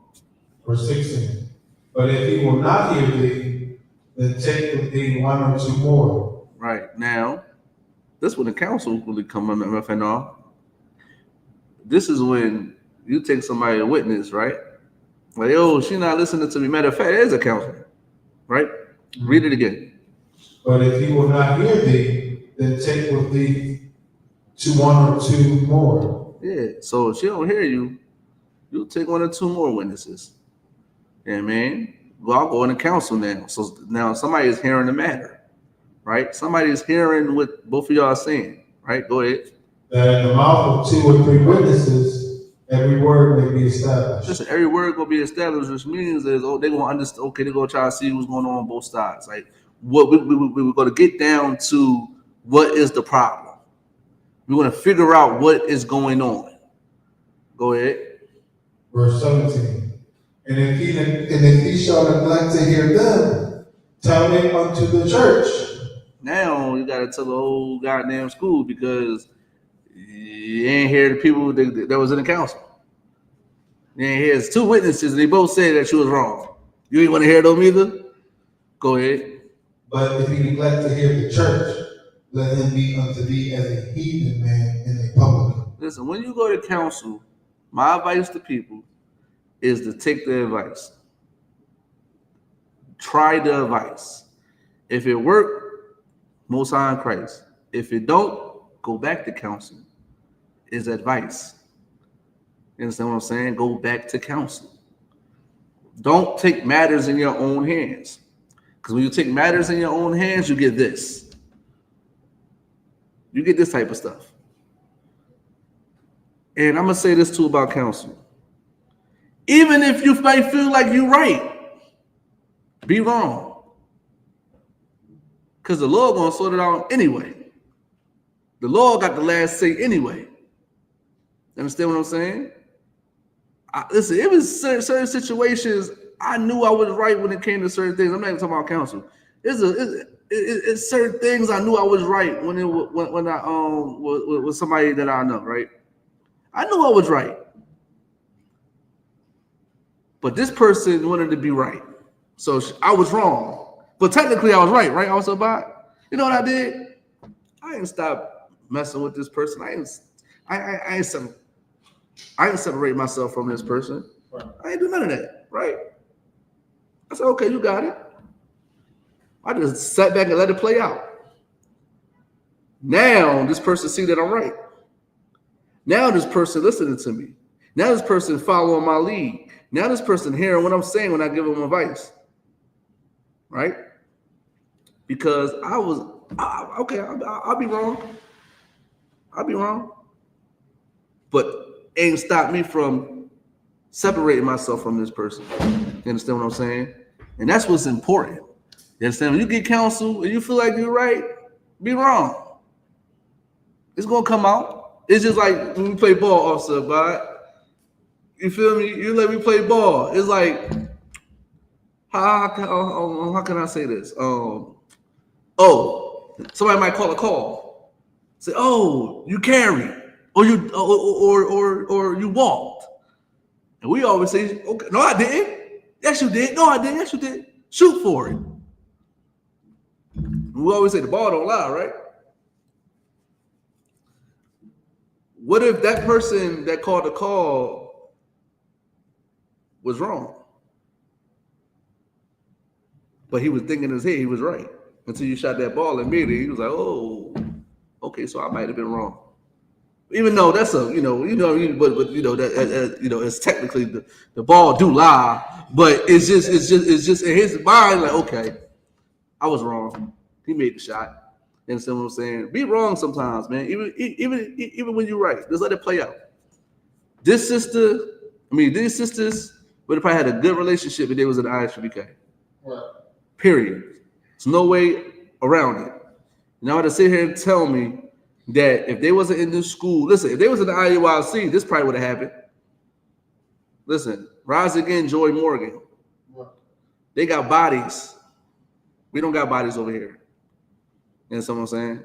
Verse 16. But if he will not hear thee, then take with thee one or two more. Right. Now, This when the council really come on MFNR. This is when you take somebody to witness, right? Like, oh, she's not listening to me. Matter of fact, it is a council, right? Mm-hmm. Read it again. But if he will not hear thee, then take with thee to one or two more. Yeah, so if she don't hear you, you'll take 1 or 2 more witnesses. Yeah, man. Well, I'll go in the council now. So now somebody is hearing the matter, right? Somebody is hearing what both of y'all are saying, right? Go ahead. That in the mouth of 2 or 3 witnesses, every word may be established. Listen, every word gonna be established, which means is they're gonna understand. Okay, they're gonna try to see what's going on both sides. Like what we're gonna get down to what is the problem. We're gonna figure out what is going on. Go ahead. Verse 17. And if he shall neglect to hear them, tell it unto the church. Now you gotta tell the whole goddamn school because you ain't hear the people that was in the council. You ain't hear 2 witnesses and they both said that you was wrong. You ain't want to hear them either? Go ahead. But if he neglect to hear the church, let him be unto thee as a heathen man in a public. Listen, when you go to council, my advice to people is to take the advice. Try the advice. If it worked, Most High in Christ. If it don't, go back to council. Is advice. You understand what I'm saying? Go back to council. Don't take matters in your own hands. Because when you take matters in your own hands, you get this. You get this type of stuff. And I'm going to say this too about counsel. Even if you might feel like you're right, be wrong. Because the Lord going to sort it out anyway. The Lord got the last say anyway. Understand what I'm saying? Listen, it was certain situations I knew I was right when it came to certain things. I'm not even talking about counsel. It's certain things I knew I was right when I was somebody that I know, right? I knew I was right. But this person wanted to be right. So I was wrong. But technically I was right? I was about, you know what I did? I didn't stop messing with this person. I didn't separate myself from this person. Right. I didn't do none of that, right? I said, okay, you got it. I just sat back and let it play out. Now this person see that I'm right. Now this person listening to me. Now this person following my lead. Now this person hearing what I'm saying when I give them advice, right? Because I'll be wrong. I'll be wrong. But ain't stopped me from separating myself from this person. You understand what I'm saying? And that's what's important. You understand? When you get counsel and you feel like you're right, be wrong. It's gonna come out. It's just like when we play ball, Officer Abad. You feel me? You let me play ball. It's like, how can I say this? Somebody might call a call. Say, oh, you carried. Or you walked. And we always say, okay, no, I didn't. Yes, you did. No, I didn't. Yes, you did. Shoot for it. And we always say the ball don't lie, right? What if that person that called the call was wrong? But he was thinking in his head he was right. Until you shot that ball immediately, he was like, oh, okay, so I might have been wrong. Even though that's but it's technically the ball do lie, but it's just in his mind like, okay, I was wrong. He made the shot. You understand what I'm saying? Be wrong sometimes, man. Even when you're right, just let it play out. These sisters would have probably had a good relationship if they was in the I.S.U.P.K. Right. Period. There's no way around it. Now to sit here and tell me that if they wasn't in this school, listen, if they was in the IUIC, this probably would have happened. Listen, Rise Again, Joy Morgan. They got bodies. We don't got bodies over here. You know what I'm saying?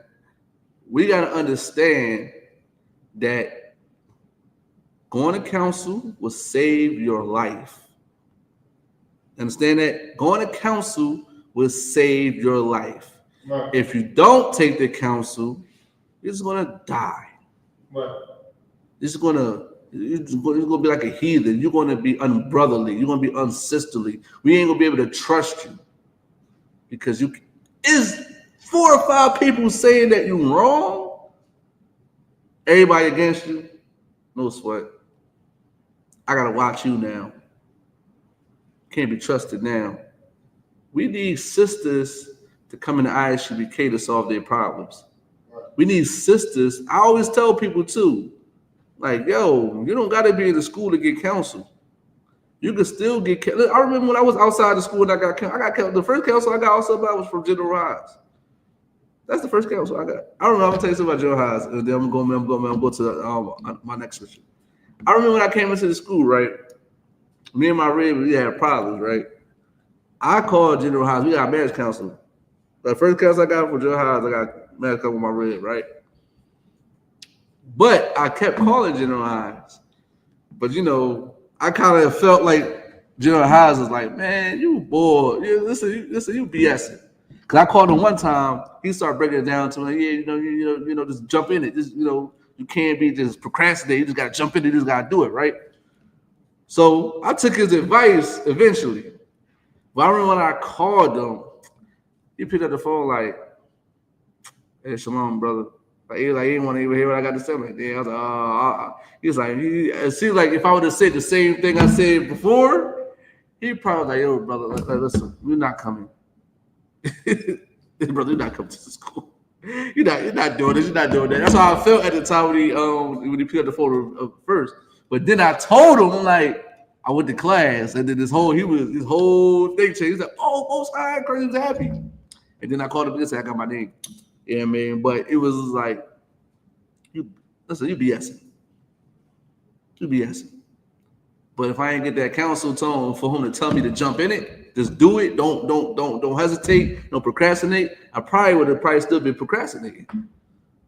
We got to understand that going to counsel will save your life. Understand that? Going to counsel will save your life. Right. If you don't take the counsel, You're just gonna die. Right. You're gonna be like a heathen. You're gonna be unbrotherly. You're gonna be unsisterly. We ain't gonna be able to trust you because you is 4 or 5 people saying that you're wrong. Everybody against you. No sweat. I gotta watch you now. Can't be trusted now. We need sisters to come in the I.S.U.P.K to solve their problems. We need sisters. I always tell people too, like, yo, you don't gotta be in the school to get counsel. You can still get. I remember when I was outside the school and I got counsel. The first counsel I got also about was from General Hines. That's the first counsel I got. I don't know. I'm gonna tell you something about General Hines, and then I'm gonna go to my next question. I remember when I came into the school, right? Me and my red, we had problems, right? I called General Hines. We got marriage counseling. The first counsel I got from General Hines, I got marriage counseling with my red, right? But I kept calling General Hines. But you know, I kind of felt like General Hines was like, man, you bored. Listen, you BSing. Cause I called him one time, he started breaking it down to me. Yeah, you know, just jump in it. Just, you know, you can't be just procrastinating. You just gotta jump in it. You just gotta do it, right? So I took his advice eventually. But I remember when I called him, he picked up the phone like, "Hey, shalom, brother." Like he didn't want to even hear what I got to say. Like, yeah, I was like, he was like, it seems like if I would have said the same thing I said before, he probably was like, yo, brother, listen, we're not coming. Brother, you're not coming to the school. You're not doing this. You're not doing that. That's how I felt at the time when he picked up the phone first. But then I told him, like, I went to class, and then his whole thing changed. He's like, oh, both sides, crazy, was happy. And then I called him and said, I got my name. Yeah, man. But it was like, you BSing. You BSing. But if I ain't get that counsel tone for him to tell me to jump in it, just do it. Don't hesitate. Don't procrastinate. I probably would have still been procrastinating. You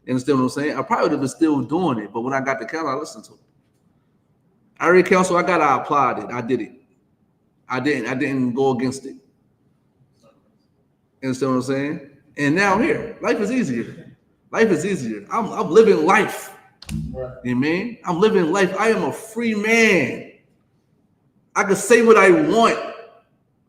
understand what I'm saying? I probably would have been still doing it. But when I got the counsel, I listened to it. I read counsel I got, I applied it. I did it. I didn't go against it. You understand what I'm saying? And now I'm here. Life is easier. Life is easier. I'm living life. Right. You mean? I'm living life. I am a free man. I can say what I want.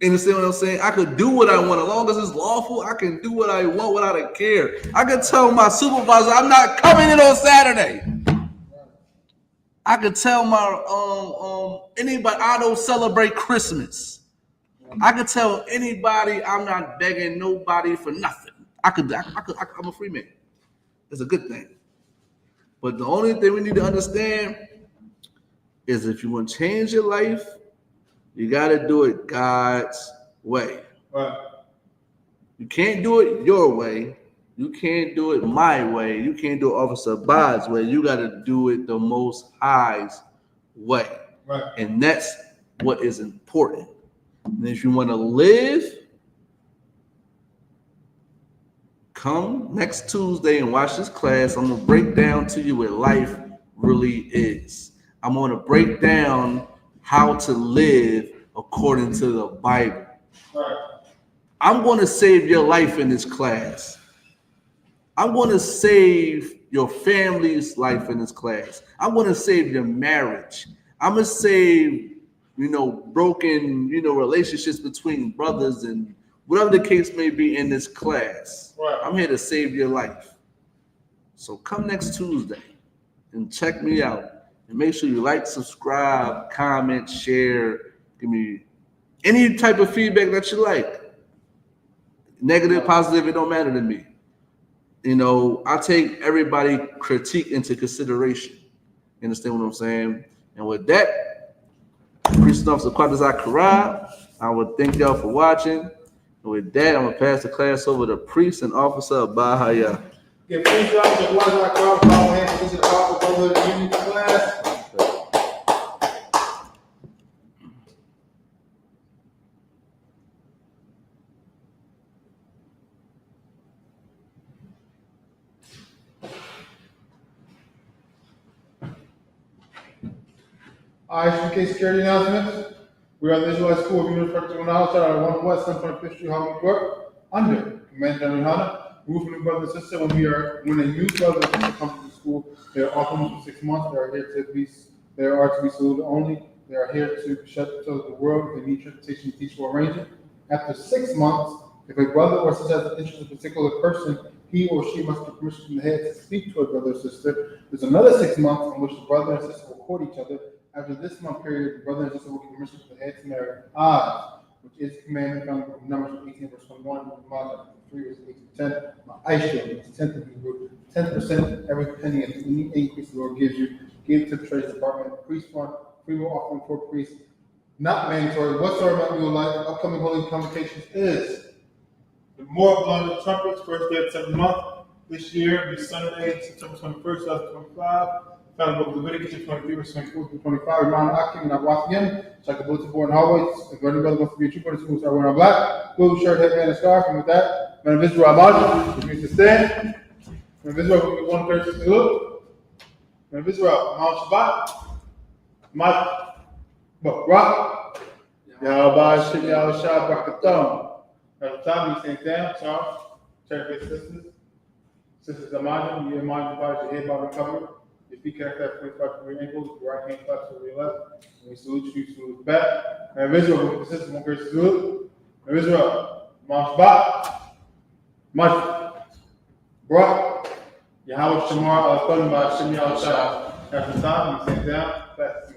You understand what I'm saying? I could do what I want. As long as it's lawful, I can do what I want without a care. I can tell my supervisor I'm not coming in on Saturday. I could tell my anybody I don't celebrate Christmas. I could tell anybody I'm not begging nobody for nothing. I'm a free man. It's a good thing. But the only thing we need to understand is if you want to change your life, you got to do it God's way. Right. You can't do it your way. You can't do it my way. You can't do it Officer Bod's way. You got to do it the Most High's way. Right. And that's what is important. And if you want to live, come next Tuesday and watch this class. I'm going to break down to you what life really is. I'm going to break down how to live according to the Bible. Right. I'm going to save your life in this class. I'm going to save your family's life in this class. I'm going to save your marriage. I'm going to save, broken, relationships between brothers and whatever the case may be in this class. Right. I'm here to save your life. So come next Tuesday and check me out. And make sure you like, subscribe, comment, share. Give me any type of feedback that you like. Negative, positive, it don't matter to me. I take everybody critique into consideration. You understand what I'm saying? And with that, Priest Officer Quadazai Karab, I would thank y'all for watching. And with that, I'm going to pass the class over to Priest and Officer Bahaya. Give Priest Officer Quadazai Karab a power hand for this powerful brotherhood unity class. I.S.U.P.K security announcements. We are the Israelite School of University of Manhattan, 1 West 725th Street, Harlem, New York, under Command General YAHANNA. Rule from the brother and sister, when a new brother and sister comes to the school, they are often for 6 months. They are to be saluted only. They are here to shut to the world. If they need transportation, teach, or arrange it. After 6 months, if a brother or sister has an interest in a particular person, he or she must get permission from the head to speak to a brother or sister. There's another 6 months in which the brother and sister will court each other. After this month period, the brother and sister will get permission from the head to marry eyes, which is commanded from Numbers 18, verse 21, Malachi 3, verse 8 to 10. I.S.U.P.K, which is 10th of Hebrew, 10% of every penny of any increase the Lord gives you, give to the Treasury Department, priest fund, free will offering for priests, not mandatory. Whatsoever amount you would like, upcoming holy convocations is the more blowing of trumpets, first day of the 7th month. This year will be Sunday, September 21st, 2025. Found the book of Leviticus 23, verse 24 to 25. Remind Akim and Abbas again. Check the bulletin board and hallways. If any brother wants to be a trooper, the school start wearing black, blue shirt, headband, and scarf. And with that, man of Israel, Ahmad, which means to stand. Man of Israel, will be 1:30 to look. Man of Israel, Mount Shabbat. Mount Rock. Yahweh Shem Yahweh Shah Brakatham. At the time, you stand down, Charles. Check your sisters. Sisters Ahmad, you Ahmad divides your head by the cover. Your feet connect at 45 degree angles, your right hand claps over your left. And we salute you, salute back. And Israel, the sisters, one grace salute. And Israel, Mount Shabbat. Mount Rock. Yahweh Shamar, Al-Qadam, Shem Yahweh Shah. After the time, you stand down, fast.